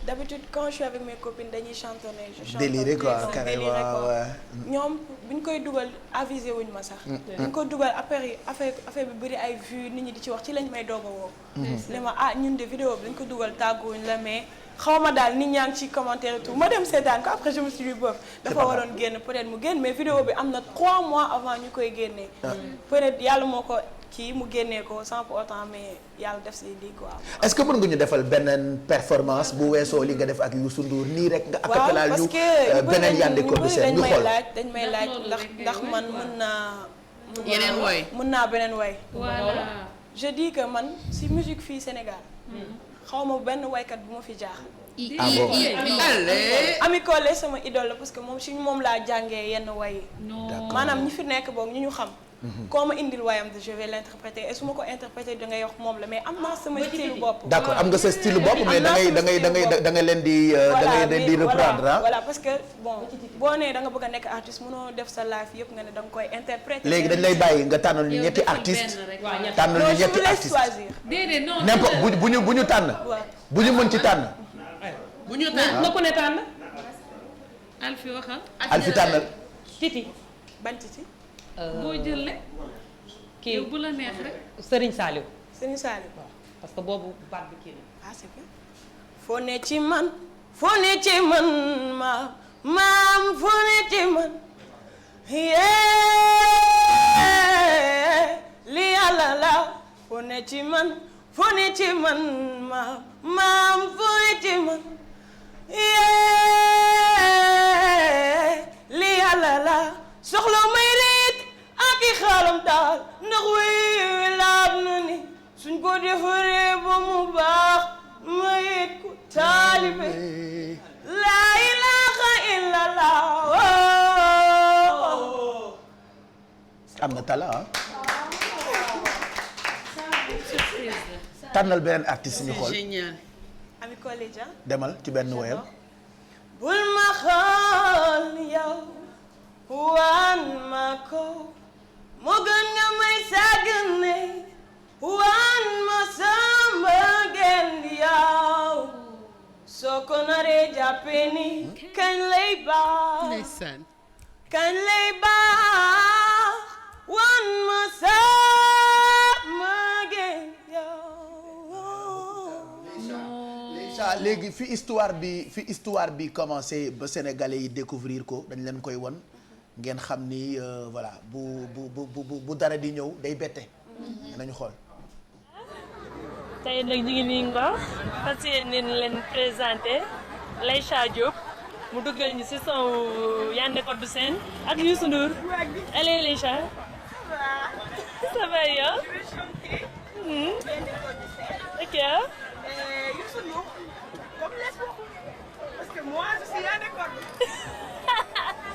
D'habitude quand je suis avec mes copines dañuy chantonner. Je chante déliré quoi carrément ouais. ñoom bu ñu koy dugal avisé wuñ ma sax. bu ñu ko dugal affaire bi bëri ay vues nit ñi di ci wax ci lañ may doog a woo. ne ma ñun de vidéo bi dañ ko dugal tàgguwuñ la mais xaw ma daal nit ñaa ngi ci commentaire et tout ma dem seetaan ko après je me suis dit bof dafa waroon génn peut-être mu génn mais vidéo bi am na 3 mois avant ñu koy génnee. peut-être yàlla moo ko kii mu génnee ko sans pour autant mais yàlla def si lii quoi. est-ce que mën nga ñu defal beneen performance bu weesoo li nga def ak Youssou Ndour nii rek nga acapellal ñu beneen Yandé Codou Sène ñu xool dañ may laaj ndax man mën naa. yeneen woy mën naa beneen woy. voilà je dis que man si musique fii Sénégal. xaw ma benn waykat bu ma fi jaaxal. ah bon Ami Collé sama idole la parce que moom si moom laa jàngee yenn way. maanaam ñi fi nekk boog ñu xam. koo ma indil wayam de je vais l'interpréter et su ma ko interpréter da ngay wax moom la mais am naa sama style bopp. d'accord am nga sa style bopp mais da ngay leen di reprendre ah. voilà parce que bon boo nee da nga bëgg a nekk artiste mënoo def sa life yëpp nga ne da nga koy interpréter. léegi dañ lay bàyyi nga tànnal ñu ñetti artiste tànnal ñu ñetti artiste n'importe bu ñu tànn. bu ñu mën ci tànn. bu ñu tànn na ko ne tànn. Alfi waxal. Alfi tànnal. Titi. ban Titi. boo jëlee. kii bu la neex rek. Serigne Saliou. Serigne Saliou. parce que boobu baat bi kii la. ah c'est bien. foo ne ci man. foo ne ci man maam foo ne ci man. li yàlla la. foo ne ci man. foo ne ci man maam foo ne ci man. li yàlla la. soxla may reet ak i xaalam daal ndax wéy laab na ni suñ ko defaree ba mu baax mayit ko taalibe laa ilaaha illallah am na tala ah. tànnal beneen artiste ñu xool. génial. Ami Collé Dia. demal ci benn woyam. bul ma xool yow. wan ma ko moo gën nga may sàggane wan ma sama gën yow soo ko naree jàppee ni kañ lay baax kañ lay baax wan ma sama gën yow. léegi fi histoire bi commencé ba Sénégalais yi découvrir ko dañ leen koy won ngeen xam ni voilà bu dara di ñëw day bette. nañu xool. tey nag ñu ngi nii Ngor fas yéene leen présenté Laycha Diop mu duggal ñu ci son Yandé Codou Sène ak Youssou Ndour. allez Laycha. ça va yow. ok. Youssou Ndour comme les autres parce que moi je suis Yandé Codou.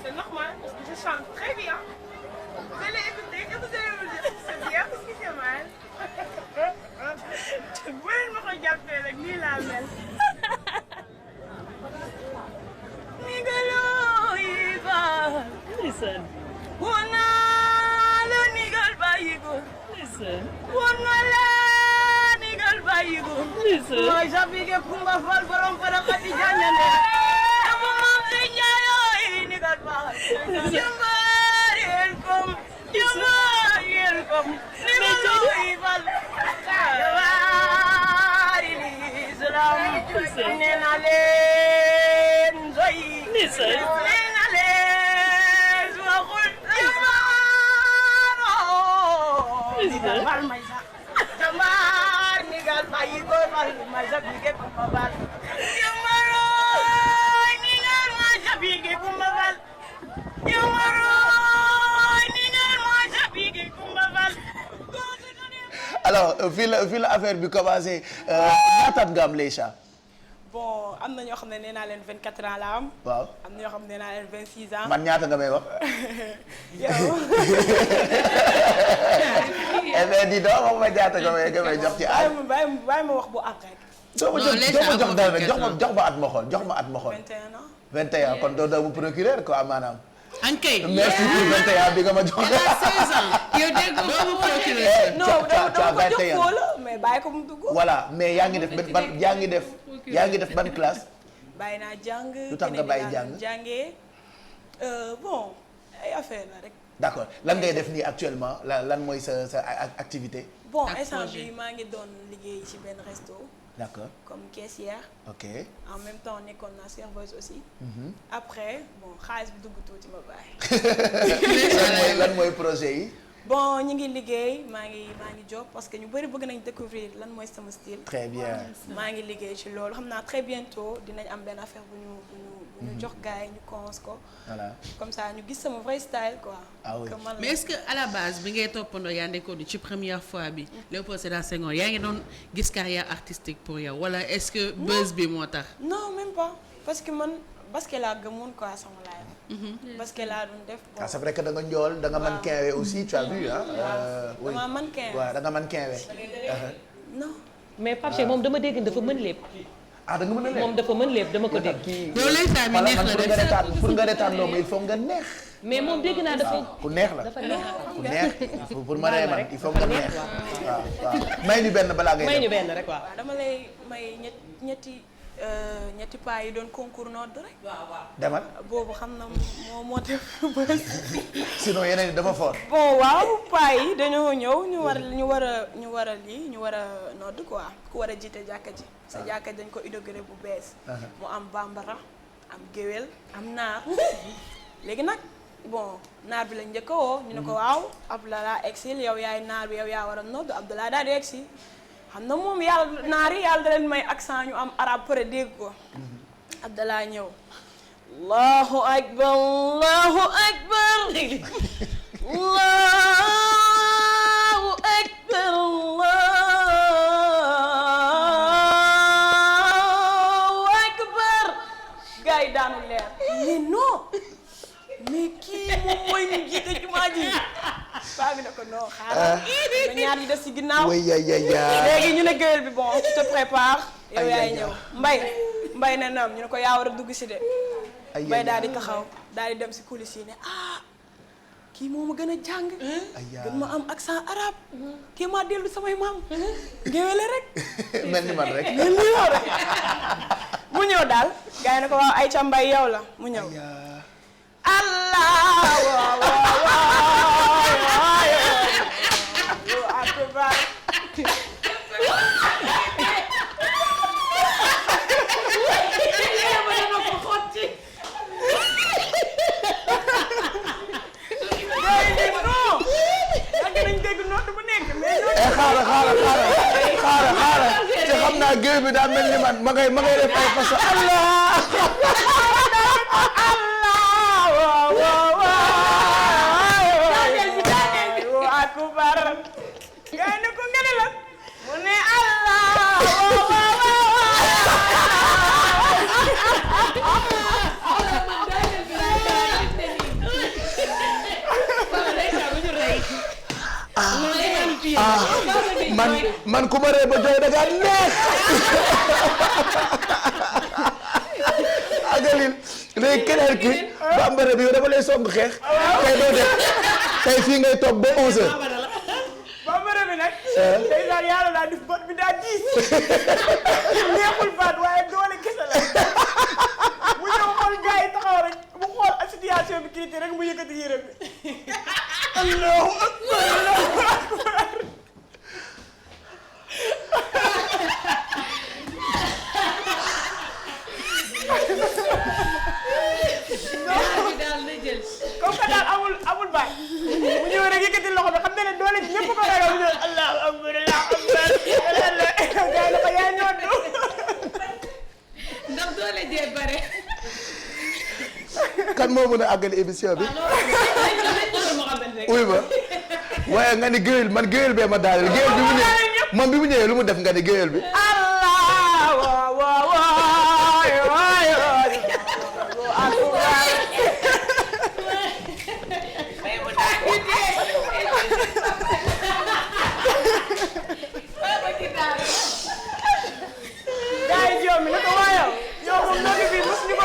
C'est normal, parce que je chante très bien. Vous allez écouter et vous allez me dire si c'est bien ou si c'est mal. Bu leen ma ko jàppee rek nii laa mel. Nigaloo yi ba. Listen. Woon naa la nigal bàyyi ko. Listen. Woon naa la nigal bàyyi ko. Listen. Mooy Jabige Kumba Fall borom fara xati jañane. Dama moom si ñaayooy nigal baax. Jëmbaar yelkom. Jëmbaar yelkom. Nigaloo yi Fall. Jëmbaar l'islam. Nee naa leen zoy. Nee naa leen waxul jëmbaaroo. Nigal Fall may sax. Jëmbaar nigal bàyyi ko Fall may sax Jabige Kumba Fall. Jëmbaaroo nigal ma Jabige Kumba Fall. alors fii la affaire bi commencé ñaataat nga am Laycha. bon am na ñoo xam ne nee naa leen 24 ans la am. waaw am na ñoo xam ne nee naa leen 26 ans. man ñaata nga may wax. yow. mais di doo wax ma ñaata nga may jox ci at. bàyyi ma wax bu at rek. doo ma jox dara rek jox ma at ma xool jox ma at ma xool. 21 ans. 21 kon doo doomu procureur quoi maanaam. ankay. merci pour 21 bi nga ma jox. il a 16 ans. yow dégg nga doomu procureur. non dama ko jox foo la mais bàyyi ko mu dugg. voilà mais yaa ngi def ban classe. bàyyi naa jàng. lu tax nga bàyyi jàng jàngee bon ay affaire la rek. d'accord lan ngay def nii actuellement lan mooy sa activité. bon instant bi maa ngi doon liggéey ci benn resto. d'accord comme caissière. ok en même temps nekkoon naa serveuse aussi. après bon xaalis bi dugg tuuti ma bàyyi. lan mooy projet yi. bon ñu ngi liggéey maa ngi job parce que ñu bëri bëgg nañ découvrir lan mooy sama style. très bien maa ngi liggéey ci loolu xam naa très bientôt dinañ am benn affaire bu ñu jox gars yi ñu cons ko. voilà comme ça ñu gis sama vrai style quoi. ah oui mais est-ce que à la base bi ngay toppandoo Yandé Codou ci première fois bi Léopold Sédar Senghor yaa ngi doon gis carrière artistique pour yow wala est-ce que buzz bi moo tax. non même pas parce que man basket laa gëmoon quoi sama live. basket laa doon def. ah c'est vrai que da nga njool da nga mën quinze aussi tu as vu ah. oui dama mën quinze. waaw da nga mën quinze. non. mais Pape Cheikh moom dama dégg dafa mën lépp. ah da nga mën a lépp moom dafa mën lépp dama ko dégg. yow lay saa mi neex la def pour nga retaan loolu il faut nga neex. mais moom dégg naa dafa. ku neex la dafa neex ku neex pour ma nee man il faut nga neex. waaw waaw may ñu benn balaa ngay may ñu benn rek waaw. dama lay may ñetti paa yi doon concours nodd rek. demal boobu xam na moo def bës. sinon yeneen yi dafa fort. bon waaw paa yi dañoo ñëw ñu war a nodd quoi ku war a jiite jàkka ji. sa jàkka dañ ko inauguré bu bees. mu am bambara am géwél am naar. léegi nag bon naar bi lañ njëkk a woo ñu ne ko waaw Abdoulaye exil yow yaay naar bi yow yaa war a nodd Abdoulaye daal di exil. xam na moom yàlla naar yi yàlla da leen may accent ñu am arabe pare dégg ko. Abdallah ñëw. Allahu akbar Allahu akbar. Allahu akbar Allahu akbar. gars yi daanu leer. mais non mais kii moom mooy ñu jiite jumaa ji. paa bi ne ko non xaaral. na ñaar yi des ci ginnaaw. léegi ñu ne géwél bi bon tu te prépares. yow yaay ñëw mbay ne nam ñu ne ko yaa war a dugg si de. mbay daal di taxaw daal di dem si coulisses yi ne kii moo ma gën a jàng. gën ma am accent arabe. kii maa dellu samay maam. géwéle rek. mel ni man rek. mel ni yow rek. mu ñëw daal. gars yi ne ko waaw Aïcha Mbaye yow la mu ñëw. Allah waaw waaw xaaral te xam naa géew bi daa mel ni man ma ngay def ay façon Allah akbar gay ne ko ngene la mu ne Allah man ku ma ree ba jooy da ngaa neex agalil léegi keneen ki bambara bi yow dafa lay song xeex tey doo def tey fii ngay toog ba 11h. bambara bi nag tey daal yàlla daa def bot bi daa diis neexul baat waaye doole kese la mu ñëw xool gars yi taxaw rek mu xool situation bi critique rek mu yëkkati yére bi Allahu akbar Allahu akbar comme que daal amul baay mu ñëw rek yëkkati loxo bi xam ne doole ji ñëpp ko ragal mu ne Allahu akbar Allahu akbar gars yi ko yaay ñoddu ndax doole jee bare. kan moo mën a àggali émission bi. uy ma waaye nga ni géwél man géwél bee ma daaneel géwél bi mu ñëwee moom bi mu ñëwee lu mu def nga ni géwél bi.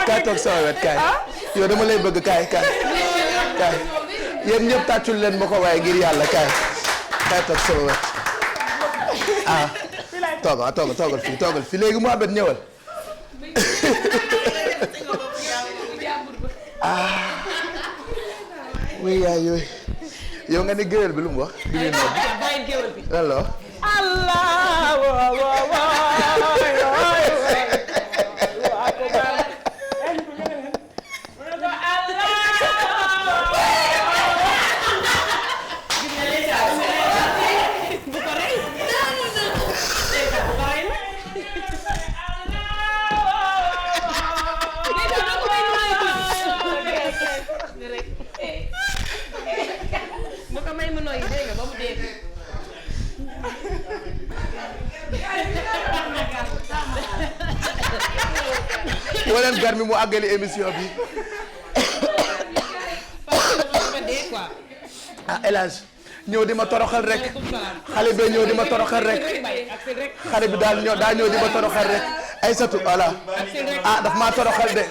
kaay toog sama wet kaay yow dama lay bëgg kaay yéen ñëpp tàccul leen ma ko waaye ngir yàlla kaay toog sama wet toogal fii léegi Mouhamed ñëwal oui yaay yooyu yow nga ni géwél bi lu mu wax bi muy noonu lan la wax woo leen gar mi mu àggali émission bi. ah El Hadj ñëw di ma toroxal rek xale bi ñëw di ma toroxal rek xale bi daa ñëw di ma toroxal rek Aïssatou voilà ah daf maa toroxal de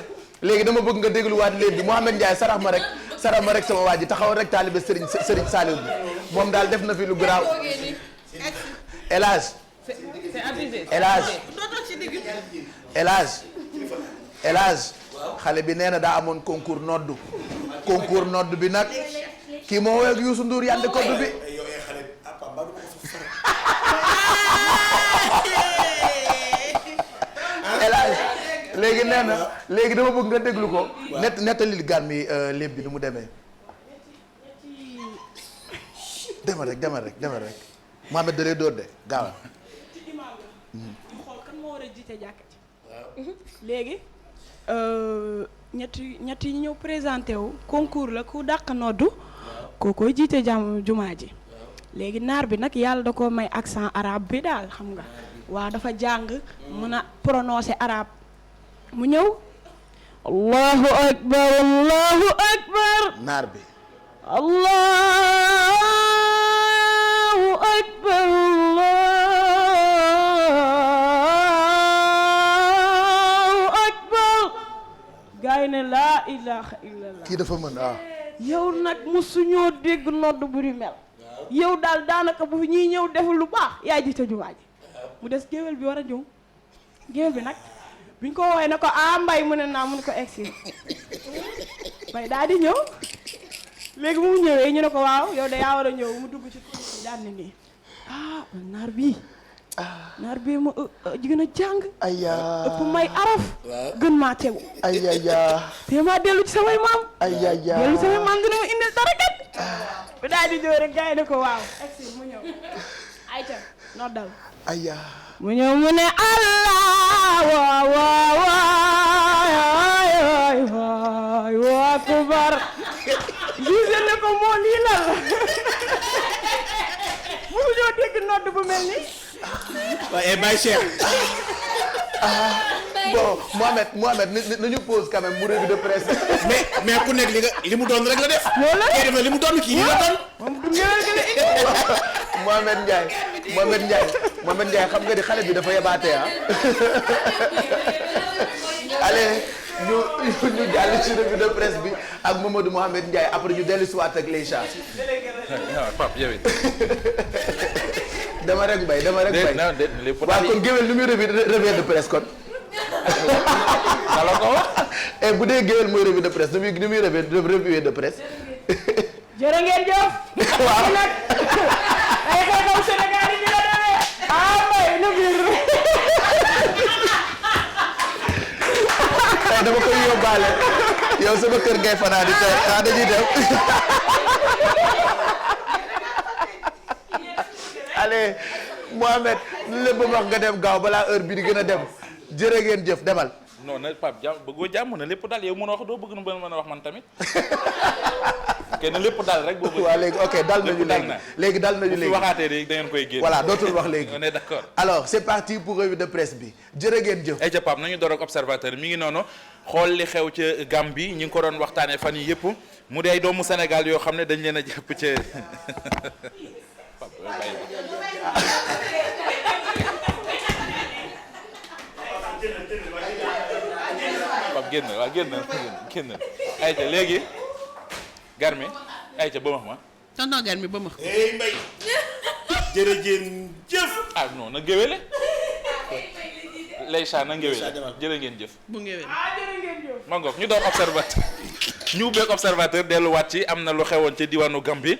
léegi dama bëgg nga dégluwaat léegi bi Mouhamed Ndiaye sarax ma rek sama waa ji taxaw rek taalibe Serigne Saliou bi moom daal def na fi lu garaaw El Hadj El Hadj xale bi nee na daa amoon concours noddu bi nag kii moo woy ak Youssou Ndour yànd koddu bi El Hadj léegi nee na léegi dama bëgg nga déglu ko nettalil gan mi léeb bi ni mu demee demal rek Mohamed da lay dóor de gaawal xool kan moo war a jiite jàkka ci léegi ñett yi ñëw présenté wu concours la ku dàq noddu kookoy jiite jumaa ji léegi naar bi nag yàlla da ko may accent arabe bi daal xam nga waaw dafa jàng mën a prononcer arabe mu ñëw allahu akbar naar bi allahu akbar gaay ne laa ilaha illallah kii dafa mën yow nag musuñoo dégg nodd bu di mel yow daal daanaka bu ñuy ñëw deful lu baax yaay jiite jumaa ji mu des géwél bi war a ñëw géwél bi nag biñ ko woowee ne ko mbay mu ne naa mun ko egsi mbay daal di ñëw léegi mu ñëwee ñu ne ko waaw yow de yaa war a ñëw mu dugg ci kër yi daan ne nii naar bii ma gën a jàng ëpp may araf gën maa tegu te maa dellu ci samay maam dellu samay maam dina ma indil dara kat bi daal di ñëw rek gars yi ne ko waaw egsi mu ñëw ayca noddal mu ñëw mu ne allah wa akbar gise ne ko moo lii la musu ñoo dégg nodd bu mel ni waaye Baye Cheikh bon Mohamed nañu pause quand même mu revue de presse mais ku nekk li mu doon rek la def. loolu la def na li mu doon kii li la doon. Mohamed Ndiaye xam nga di xale bi dafa yebaate allez ñu jàll ci revue de presse bi ak Mamadou Mohamed Ndiaye après ñu dellu si waat ak les chats. Pape yow it. dama rek mbay waaw kon géwél nu muy revue de presse kon alors ko et bu dee géwél mooy revue de presse nu muy revue de presse jërë ngeen jëf waaw nag ay xeexaw Sénégal yi ñu la demee mbay na biir tey dama koy yóbbaale yow sama kër ngay fanaan di tey dañuy dem allez Mohamed lu la bëgg wax nga dem gaaw balaa heure bi di gën a dem jërë ngeen jëf demal. non na Pape bëggoo jàmm na lépp daal yow mën a wax doo bëgg na mën a wax man tamit kenn lépp daal rek. boo bëgg waaw léegi ok dal nañu léegi dal nañu léegi. bu fi waxaatee léegi da ngeen koy génn. voilà dootul wax léegi. on est d'accord. alors c'est parti pour revue de presse bi jërë ngeen jëf. ay ca Pape nañu door ak observateur mi ngi noonu xool li xew ca Gambie ñi ngi ko doon waxtaanee fan yi yëpp mu dee ay doomu Sénégal yoo xam ne dañ leen a jàpp ca génn ayca léegi garmi ayca ba ma tonton garmi ba ma mbay jërëjëf non na géwéle Leysa na ngéwéle jërë ngeen jëf bu ngéwéle ma ngoog ñu doon observateur ñu ubbeek observateur delluwaat ci am na lu xewoon ci diwaanu Gambie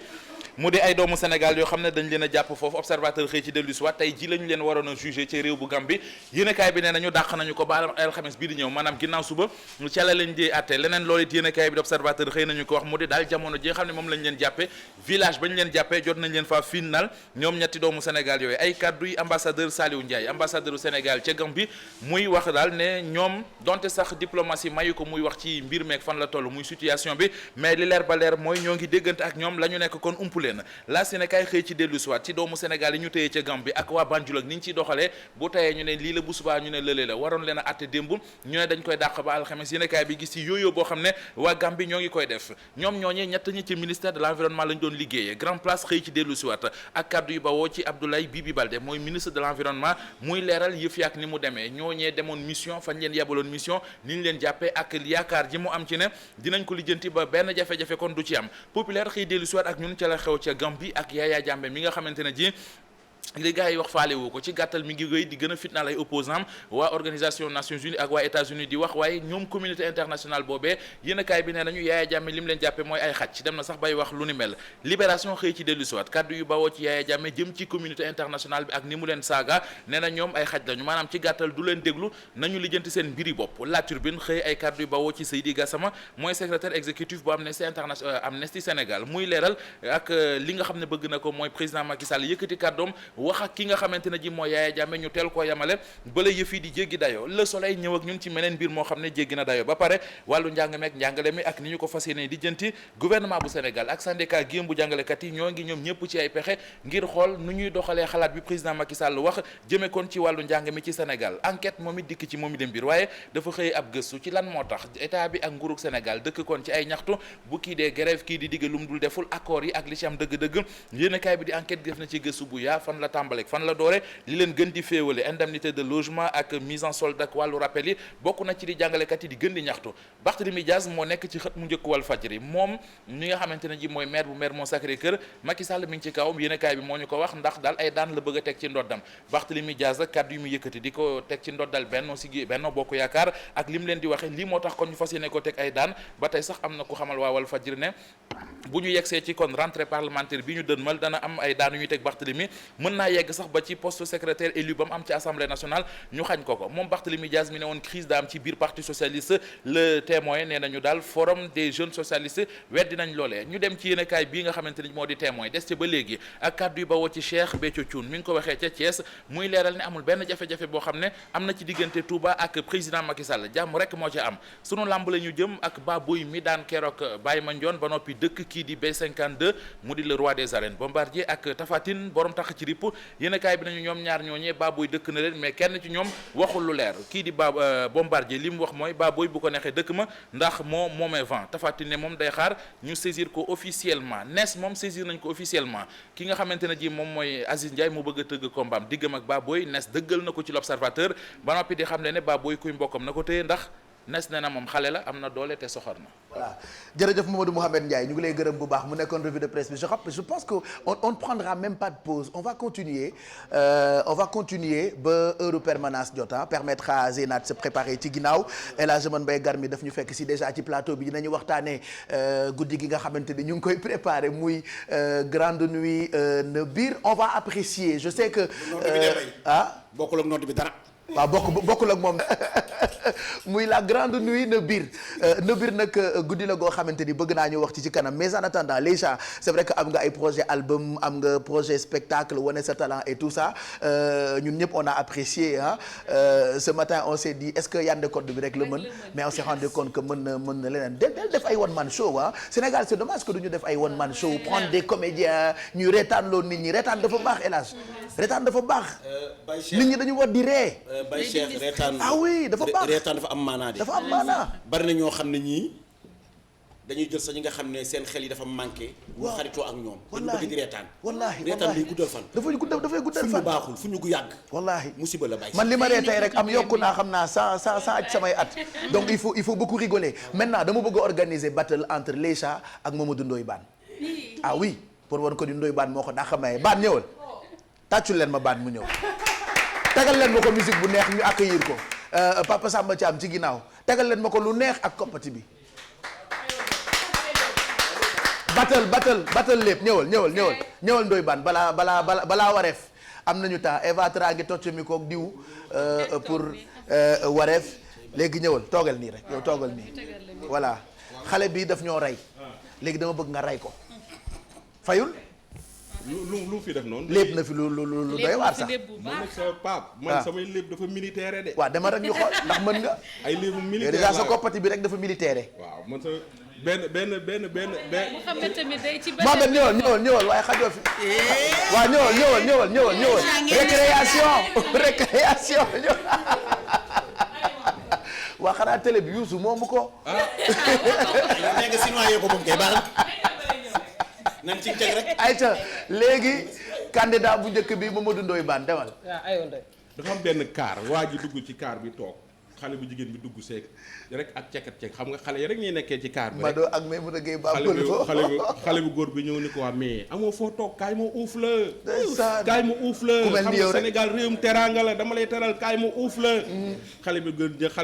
mu di ay doomu Sénégal yoo xam ne dañ leen a jàpp foofu observateur xëy ci dellu si waat tey ji lañu leen waroon a jugé ci réew bu Gambie yéenekaay bi nee nañu dàq nañu ko ba alxames bii di ñëw maanaam ginnaaw suba ca la leen di àtte leneen loolu it yéenekaay bi di observateur xëy nañu ko wax mu di daal jamono ji nga xam ne moom lañ leen jàppee village bañ leen jàppee jot nañ leen faa final ñoom ñetti doomu Sénégal yooyu ay kaddu yi ambassadeur Saliou Ndiaye ambassadeur u Sénégal ca Gambie muy wax daal ne ñoom donte sax diplomatie mayu ko muy wax ci mbir meek fan la toll muy situation bi mais li leer ba leer mooy ñoo ngi déggante ak ñoom la ñu nekk kon umpule leen la Sénégal xëy ci dellu siwaat ci doomu Sénégal yi ñu téye ca Gambie ak waa Banjul ak ni ñu ciy doxalee bu tayee ñu ne lii la bu subaa ñu ne lëlee la waroon leen a atte démb ñu ne dañ koy dàq ba alxames yéenekaay bi gis ci yooyu boo xam ne waa Gambie ñoo ngi koy def ñoom ñooñee ñett ñi ci ministère de l'environnement lañ doon liggéeyee Grand Place xëy ci dellu siwaat ak kaddu yu bawoo ci Abdoulaye Bibi Baldé mooy ministre de l'environnement muy leeral yëf yi ak ni mu demee ñooñee demoon mission fañ leen yabaloon mission ni ñu leen jàppee ak yaakaar ji mu am ci ne dinañ ko lijjanti ba benn jafe-jafe kon du ci am populaire xëy dellu siwaat ak ñun ca la xew ca Gambie ak Yaya Jammeh mi nga xamante ne ji li gars yi wax faale woo ko ci gàttal mi ngi wéy di gën a fitnaal ay opposants waa organisation Nations Unies ak waa États-Unis di wax waaye ñoom communauté internationale boobee yéenekaay bi nee nañu Yaya Jammeh li mu leen jàppe mooy ay xaj dem na sax bay wax lu ni mel libération xëy ci dellu siwaat kaddu yu bawoo ci Yaya Jammeh jëm ci communauté internationale bi ak ni mu leen saaga nee na ñoom ay xaj lañu maanaam ci gàttal du leen déglu nañu lijjanti seen mbiri bopp La Tribune xëy ay kaddu yu bawoo ci Seydi Gassama mooy secrétaire exécutif bu Amnesty Sénégal muy leeral ak li nga xam ne bëgg na ko mooy président Macky Sall yëkkati kàddoom wax ak ki nga xamante ne ji mooy Yaya Jammeh ñu teel koo yamale bala yëf yi di jéggi dayo Le Soleil ñëw ak ñun ci meneen mbir moo xam ne jéggi na dayo ba pare wàllu njàng meek njàngale mi ak ni ñu ko fas yéene di jënti gouvernement bu Sénégal ak syndicat gi bu jàngalekat yi ñoo ngi ñoom ñëpp ci ay pexe ngir xool nu ñuy doxalee xalaat bi président Macky Sall wax jëme kon ci wàllu njàng mi ci Sénégal enquête moom it dikk ci moom i dem mbir waaye dafa xëy ab gëstu ci lan moo tax état bi ak nguurug Sénégal dëkk kon ci ay ñaxtu bu kii dee grève kii di digge lu mu dul deful accord yi ak li ci am dëgg-dëgg yéenekaay bi di enquête def na ci gëstu bu yaa fan la tàmbaleek fan la doore li leen gën di féewale indemnité de logement ak mise en solde ak wàllu rappel yi bokk na ci di jàngalekat yi di gën di ñaxtu Barthélémy Diaz moo nekk ci xët mu njëkk Walfadjri moom mi nga xamante ne ji mooy maire bu Mermoz Sacré-Cœur Macky Sall mi ngi ci kawam yéenekaay bi moo ñu ko wax ndax daal ay daan la bëgg a teg ci ndoddam Barthélémy Diaz ak kàddu yu mu yëkkati di ko teg ci ndoddal Benno Bokk Yaakaar ak li mu leen di waxe lii moo tax kon ñu fas yéene ko teg ay daan ba tey sax am na ku xamal waa Walfadjri ne bu ñu yegsee ci kon rentrée parlementaire bi ñu dënmal dana am ay daan yu ñuy teg Barthélémy mën naa yegg sax ba ci poste secrétaire élu ba mu am ci assemblée nationale ñu xañ ko moom Barthélémy Diaz mi ne woon crise da am ci biir parti socialiste Le Témoin nee nañu daal forum des jeunes socialistes weddi nañ loolee ñu dem ci yéenekaay bii nga xamante ni moo di Témoin des ci ba léegi ak kàddu yu bawoo ci Cheikh Béthio Thioune mi ngi ko waxee ca Thiès muy leeral ne amul benn jafe-jafe boo xam ne am na ci diggante Touba ak président Macky Sall jàmm rek moo ci am sunu lamb la ñu jëm ak Baboy mi daan keroog Baye Mandione ba noppi dëkk kii di B52 mu di le roi des arènes Bombardier ak Tapha Tine borom tax ci ripp yéenekaay bi nañu ñoom ñaar ñooñee Baboy dëkk na leen mais kenn ci ñoom waxul lu leer kii di Bombardier li mu wax mooy Baboy bu ko neexee dëkk ma ndax moomee vent Tapha Tine ne moom day xaar ñu saisir ko officiellement nees moom saisir nañ ko officiellement ki nga xamante ne ji moom mooy Aziz Ndiaye mu bëgg a tëgg combat diggam ak Baboy nees dëggal na ko ci l'Observateur ba noppi di xam ne Baboy kuy mbokkam na ko téye ndax nes ne na moom xale la am na doole te soxor na. voilà jërëjëf Mamadou Mouhamed Ndiaye ñu ngi lay gërëm bu baax mu nekkoon revue de presse bi je pense que on ne prendra même pas de pause on va continuer ba heure permanence jot permettre à Zénat se préparer ci ginnaaw El Hadj Mbaye Garmi daf ñu fekk si déjà ci plateau bi dinañu waxtaanee guddi gi nga xamante ni ñu ngi koy préparer muy grande nuit na biir on va apprécier je sais que. bokkul ak nodd bi dara. waaw bokkul ak moom muy la grande nuit na biir nag guddi la goo xamante ni bëgg naa ñu wax ci kanam mais en attendant Leïcha c'est vrai que am nga ay projet album am nga projet spectacle wane sa talent et tout ça ñun ñëpp on a apprécié ce matin on s'est dit est-ce que Yandé Codou bi rek la mën mais on s'est rendu compte que mën na leneen del def ay one man show Sénégal c'est dommage que du ñu def ay one man show prendre des comédiens ñuy reetaan loo nit ñi reetaan dafa baax hélas reetaan dafa baax nit ñi dañu war di ree Baye Cheikh reetaan oui dafa baax reetaan dafa am maanaa de. dafa am maanaa bari na ñoo xam ne ñii dañuy jël sa ñi nga xam ne seen xel yi dafa manqué. waaw xaritoo ak ñoom. wallaahi dañu bëgg di reetaan. wallaahi reetaan day guddal fan. dafay guddal fan fu ñu baaxul fu ñu gu yàgg. wallaahi musiba la Baye. man li ma ree tey rek am yokku naa xam naa sans aj samay at. donc il faut beaucoup rigoler maintenant dama bëgg a organiser battle entre Leïcha ak Mamadou Ndoye Bane. ah oui pour wan ko di Ndoye Bane moo ko daa xamee Bane ñëwal tàccul leen ma Bane mu ñëw. tegal leen ma ko musique bu neex ñu accueillir ko Papa Samba Thiam ci ginnaaw tegal leen ma ko lu neex ak koppati bi battle lépp ñëwal Ndoye Bane balaa wareef am nañu temps Eva Tra ngi tocc mi koog diw pour wareef léegi ñëwal toogal nii rek yow toogal nii voilà xale bi daf ñoo rey léegi dama bëgg nga rey ko fayul lu fi def noonu. lépp na fi lu doy waar sax. man nag sa Pape. man samay lépp dafa militaire de. waaw dama rek ñu xool ndax mën nga. ay léebu militaire déjà sa koppati bi rek dafa militaire. waaw man sa Mouhamed tamit day ci Mohamed ñëwal waaye xajoo fi. waaw ñëwal. récréation waa xanaa télé bi Youssou moomu ko. yow nee nga Sinoa yee ko moom kay baax nañ ci teg rek. ayca léegi candidat bu njëkk bi Mamadou Ndoye Bane demal. dafa am benn kaar waa ji dugg ci kaar bi toog xale bu jigéen bi dugg seeg rek ak cekkat xam nga xale yi rek ñuy nekkee ci kaar bi rek. Mado ak may mën a géey xale bu góor bi ñëw ni ko waa mais amoo foo toog kaay ma uuf la. kaay ma uuf la. ku mel ni yow rek xam nga Sénégal réewum teraanga la dama lay teral kaay ma uuf la. xale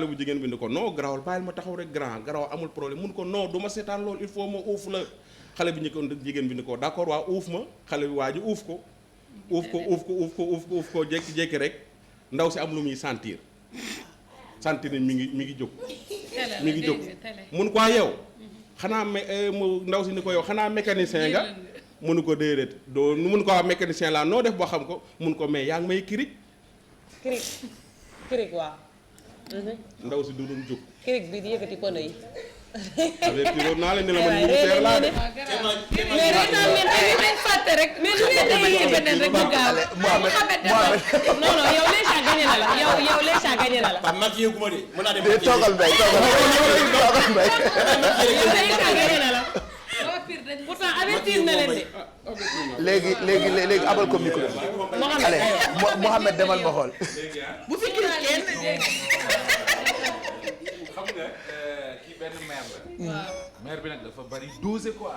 bu jigéen bi ni ko non garawal bàyyil ma taxaw rek garaw amul problème mun ko non du ma seetaan loolu il faut ma uuf la. xale bi jigéen bi ni ko d'accord waa uuf ma xale bi waa ji uuf ko jékki-jékki rek ndaw si am lu muy sentir nañ mi ngi jóg mun ko yow xanaa ndaw si ni ko yow xanaa mécanicien nga munu ko déedéet doo mun ko mécanicien laa noo def boo xam ko mun ko mais yaa ngi may kirig waaw ndaw si du doon jóg kirig bi di yëkkati pono yi avertiroon naa leen ne la man militaire laa de. mais dañu fàtte rek. mais lu ngeen di beneen rek ñu gaaw. non yow Lecha gagné na la yow Lecha gagné na la. Pape mag yéegu ma de mën naa dem. toogal mbay. yow Lecha gagné na la. pourtant avertir na leen de. léegi abal ko micro. allez Mohamed demal ma xool. bu fi gis kenn. maire bi nag dafa bari dosé quoi.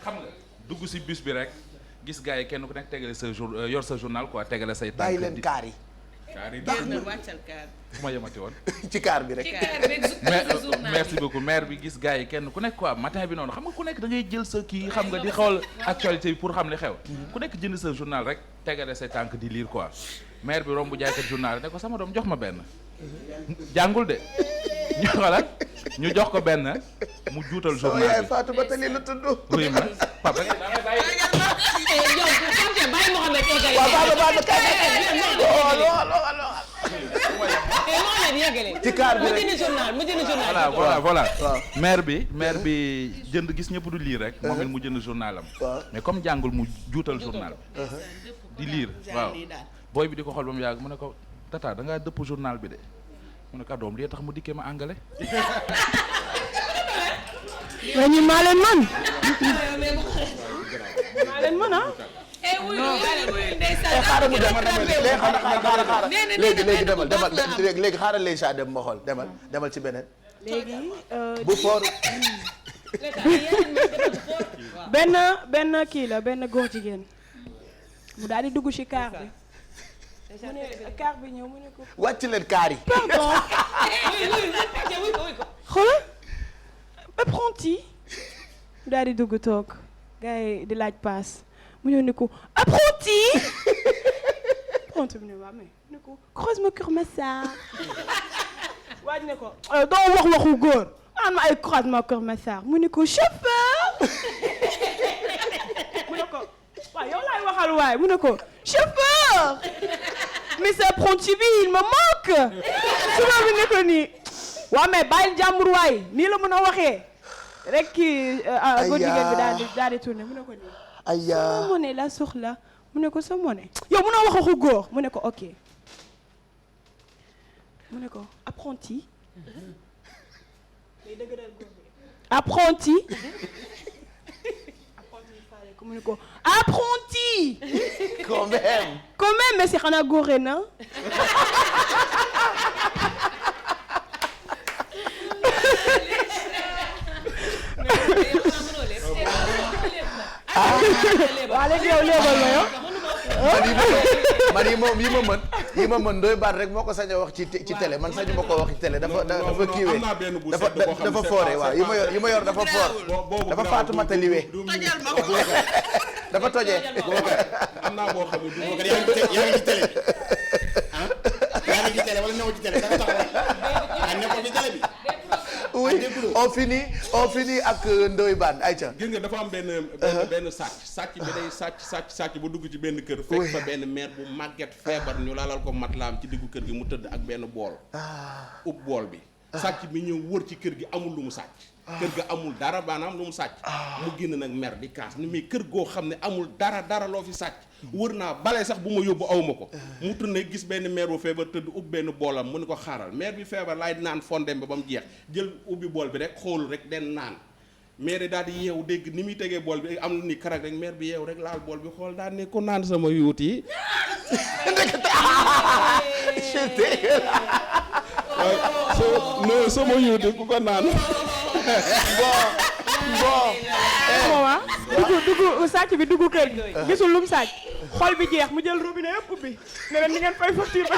xam nga dugg ci bus bi rek gis gars yi kenn ku nekk tegale sa yor sa journal quoi tegale say. bàyyi leen kaar yi. wàccal kaar. fu ma yemati woon. ci kaar bi rek. merci beaucoup maire bi gis gars yi kenn ku nekk quoi matin bi noonu xam nga ku nekk da ngay jël sa kii xam nga di xool actualité bi pour xam li xew. ku nekk jënd sa journal rek tegale say tànk di lire quoi maire bi romb jaaykat journal ne ko sama doom jox ma benn. jàngul de ñu xoolal ñu jox ko benn mu juutal journal bi. yaay Fatou ba tali la tudd. oui ma papa rek da ngay bàyyi. ci kaar bi rek voilà maire bi jënd gis ñëpp du lire rek. moom it mu jënd journalam. mais comme jàngul mu juutal journal bi. di lire waaw booy bi di ko xool ba mu yàgg mu ne ko tata da ngaa dëpp journal bi de. mu ne ko doom lii tax mu dikkee ma angale. mais ñun maa leen mën. maa leen mën ah. xaaral mu dem léegi xaaral léegi saa dem ma xool demal ci beneen. léegi. bu fort. benn kii la benn góor jigéen mu daal di dugg ci kaar bi. mu ne kaar bi ñëw mu ne ko. wàcc leen kaar yi. pardon. xoolal apprenti. mu daal di dugg toog gars yi di laaj paas mu ñëw ne ko apprenti. apprenti mu ne waa mais ne ko croise-moi Kër Massar. waaj ne ko doo wax waxu góor am ay croisement Kër Massar mu ne ko chauffeur. mu ne ko waaw yow laay waxal waay mu ne ko chauffeur. mais ce apprenti bi il me manque. suba bi ne ko nii. waaw mais bàyyil jàmbur waay nii la mën a waxee. rek kii góor jigéen bi daal di tourné mu ne ko nii. aywa sama monnaie la soxla mu ne ko sa monnaie. yow mën a wax waxu góor mu ne ko ok. mu ne ko apprenti. apprenti. mu ne ko apprenti. quand même mais si xanaa góore na. waa léegi yow léebal ma yow. man yi ma mën Ndoye Bane rek moo ko sañ a wax ci télé man sañu ma ko wax ci télé dafa kiiwee dafa foore waaw yi ma yor dafa foor dafa Fatoumata liwee dafa tojee. am naa boo xam ne du ma yaa ngi ci télé ah yaa ngi ci télé wala newoo ci télé da nga taxaw ah nekkoo ci télé bi. oui on finit ak Ndoye Bane ayca. gis nga dafa am benn sàcc bi day sàcc ba dugg ci benn kër. fekk fa benn mère bu màgget feebar ñu lalal ko matlaam ci diggu kër gi mu tëdd ak benn bool. ub bool bi. sàcc bi ñëw wër ci kër gi amul lu mu sàcc. kër ga amul dara maanaam lu mu sàcc mu génn nag mer di kaas ni mais kër goo xam ne amul dara loo fi sàcc wër naa bale sax bu ma yóbbu awma ko mu tourné gis benn maire bu feebar tëdd ubbi benn boolam mu ni ko xaaral maire bi feebar laay naan fondem ba mu jeex jël ubbi bool bi rek xoolu rek den naan maire daal di yeewu dégg ni muy tegee bool bi am lu ni karak rek maire bi yeewu rek laal bool bi xool daal ne ko naan sama yuut yi non sama yuut yi ku ko naan bon dugg sàcc bi dugg kër gi gisul lum sàcc xol bi jeex mu jël robinet yëpp ubbi ne leen ni ngeen fay facture ba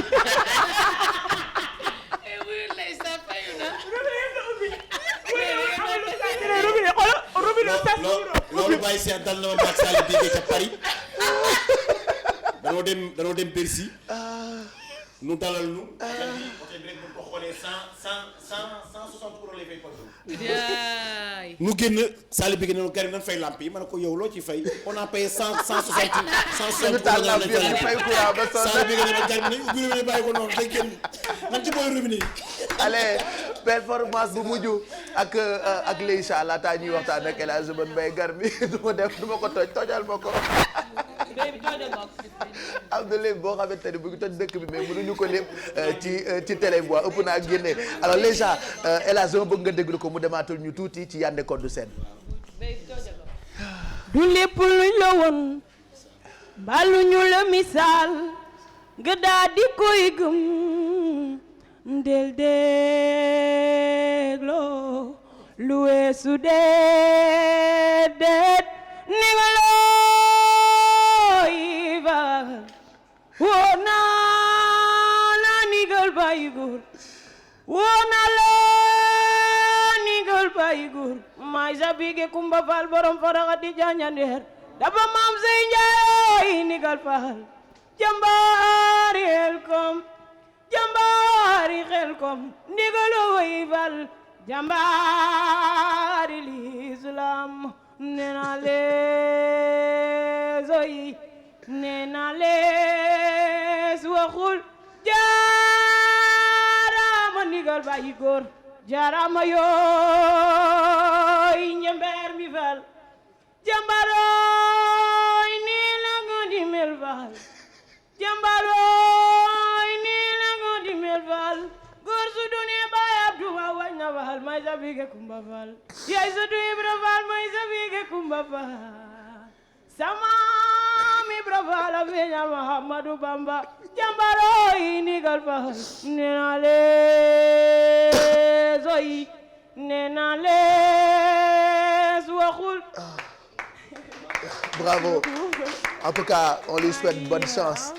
loolu bàyyi seet dal na ma maag Sali Bigué ca Paris danoo dem Bercy nu dalal nu hôtel bi rek bu ko xoolee 160 euros lay fay par jour nu génn Sali Bigué ne Karim nan fay lamp yi ma ne ko yow loo ci fay on a payé 160 Sali Bigué ne ma Karim nañ ubbi robinet bàyyi ko noonu day génn man ci booy robinet yi allez performance bu mujj ak Leïcha laataa ñuy waxtaan ak El Hadj Ban Mbaye Garmi du ma ko tojal ma ko Abdoulaye boo xamante ne bu ngi toj dëkk bi mais mënuñu ko lépp ci télé bi ëpp naa génne alors Leïcha El Hadj bëgg nga déglu ko mu demaatul ñu tuuti ci Yandé Codou Sène du lépp luñ la woon baluñu la misaal nga daa di koy gëm del dégloo lu weesu déedéet ni nga looy baal woo naa la nigal bàyyi góor woo naa la nigal bàyyi góor maay sa bige kumba faal borom faraxa di janjandeer daba maam sey njaay nigal faal jambaari el kom jambaari xel kom ndigalu way fal jambaari l'islam nena lees oy nena lees waxul jaarama ndigal bayi góor jaarama yooy njembeer mi fal jambaroy ni la ngo di mel fal jambaroy ni la ngo di mel fal góor su dune baay Abdu ma wañ na fal may sa bige kumba fal yaay sa du Ibra fal may sa bige kumba fal sama mi Ibra fal a feeña Muhammadu Bamba jambaroy nigal fal nena lees oy nena lees waxul. Bravo. En tout cas, on lui souhaite bonne chance.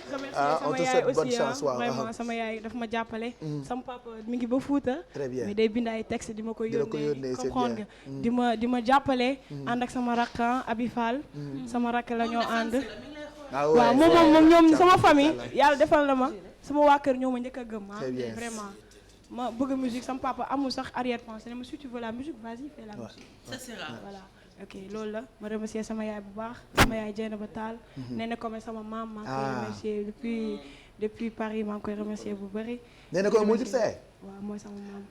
On te souhaite bonne chance. Waaw. Vraiment sama yaay daf ma jàppale. Sama papa mi ngi ba Fuuta. Très bien. mais day bind ay texte di ma ko yónnee. comprendre nga di ma jàppale. ànd ak sama rakk Abi Fall. sama rakk la ñoo ànd. waaw moom ñoom sama famille yàlla defal na ma sama waa kër ñoo ma njëkk a gëm. vraiment. ma bëgg musique sama papa amul sax arrière pensée ne ma si tu veux la musique vas-y fais la musique. ça c'est rare. voilà ok loolu la ma remercier sama yaay bu baax sama yaay Dieynaba Tall. nee na comme sama maam maa ngi koy remercier depuis Paris maa ngi koy remercier bu bëri. nee na ko moo jur sa yaay. waaw mooy sama maam.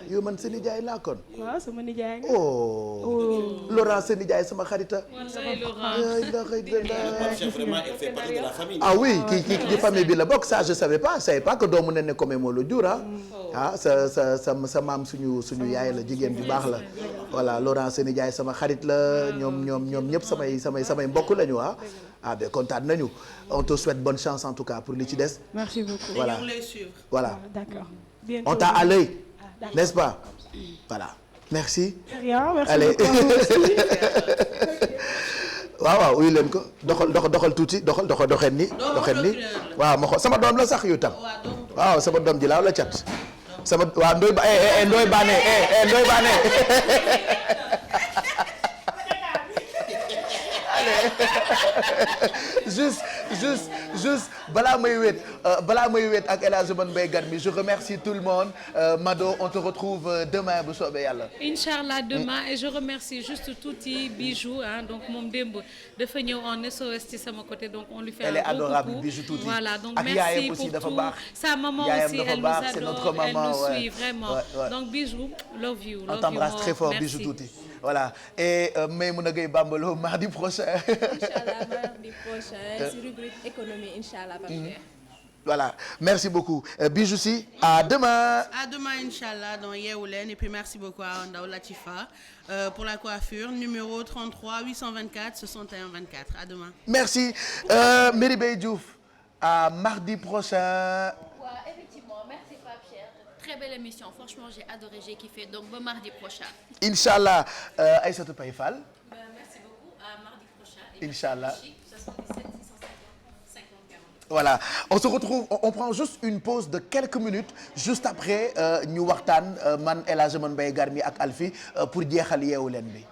yow man sa nijaay laa kon. waaw sama nijaay. Laurent sa nijaay sama xarita. ah oui kii ci famille bi la bokk ça je savais pas que doomu ne comme moo la jur sa maam suñu yaay la jigéen bu baax la. voilà Laurent sa nijaay sama xarit la ñoom ñëpp samay mbokk lañu ben kontaan nañu on te souhaite bonne chance en tout cas pour li ci des. merci beaucoup. voilà voilà. d'accord. On t'a à l'œil, n'est-ce pas? Voilà. Merci. Rien, merci allez. beaucoup. waaw uyu leen ko doxal tuuti doxen ni waaw ma xool sama doom la sax yu tam waaw sama doom ji laaw la cat sama waaw ndoy baane juste juste balaa may wéet ak El Hadj Mbaye Garmi je remercie tout le monde Mado on te retrouve demain bu soobee yàlla. Inch'Allah demain et je remercie juste Tuuti Bijou donc moom démb dafa ñëw en SOS ci sama côté donc on lui fait un gros coucou. Elle est adorable Bijou Tuuti. Voilà donc merci pour tout. Sa maman aussi elle nous adore, elle nous suit vraiment. Donc Bijou, love you. On t'embrasse très fort Bijou Tuuti. Voilà et Maïmouna Gueye Bambalo mardi prochain. Inch'Allah mardi prochain ci rubrique économie Inch'Allah. Voilà merci beaucoup Bijou si à demain. À demain Inch'Allah dans Yeewu Leen et puis merci beaucoup à Ndaw Latifa pour la coiffure numéro 33 824 61 24 à demain. Merci Meribey Diouf à mardi prochain. Très belle émission, franchement j'ai adoré, j'ai kiffé, donc bon mardi prochain. Inch'Allah Aïssatou Paye Fall. Merci beaucoup, à mardi prochain. Inch'Allah. 77 650 50 40. Voilà, on se retrouve, on prend juste une pause de quelques minutes juste après ñu waxtaan man El Hadj Mbaye Garmi ak Alfi pour jeexal Yeewu Leen bi.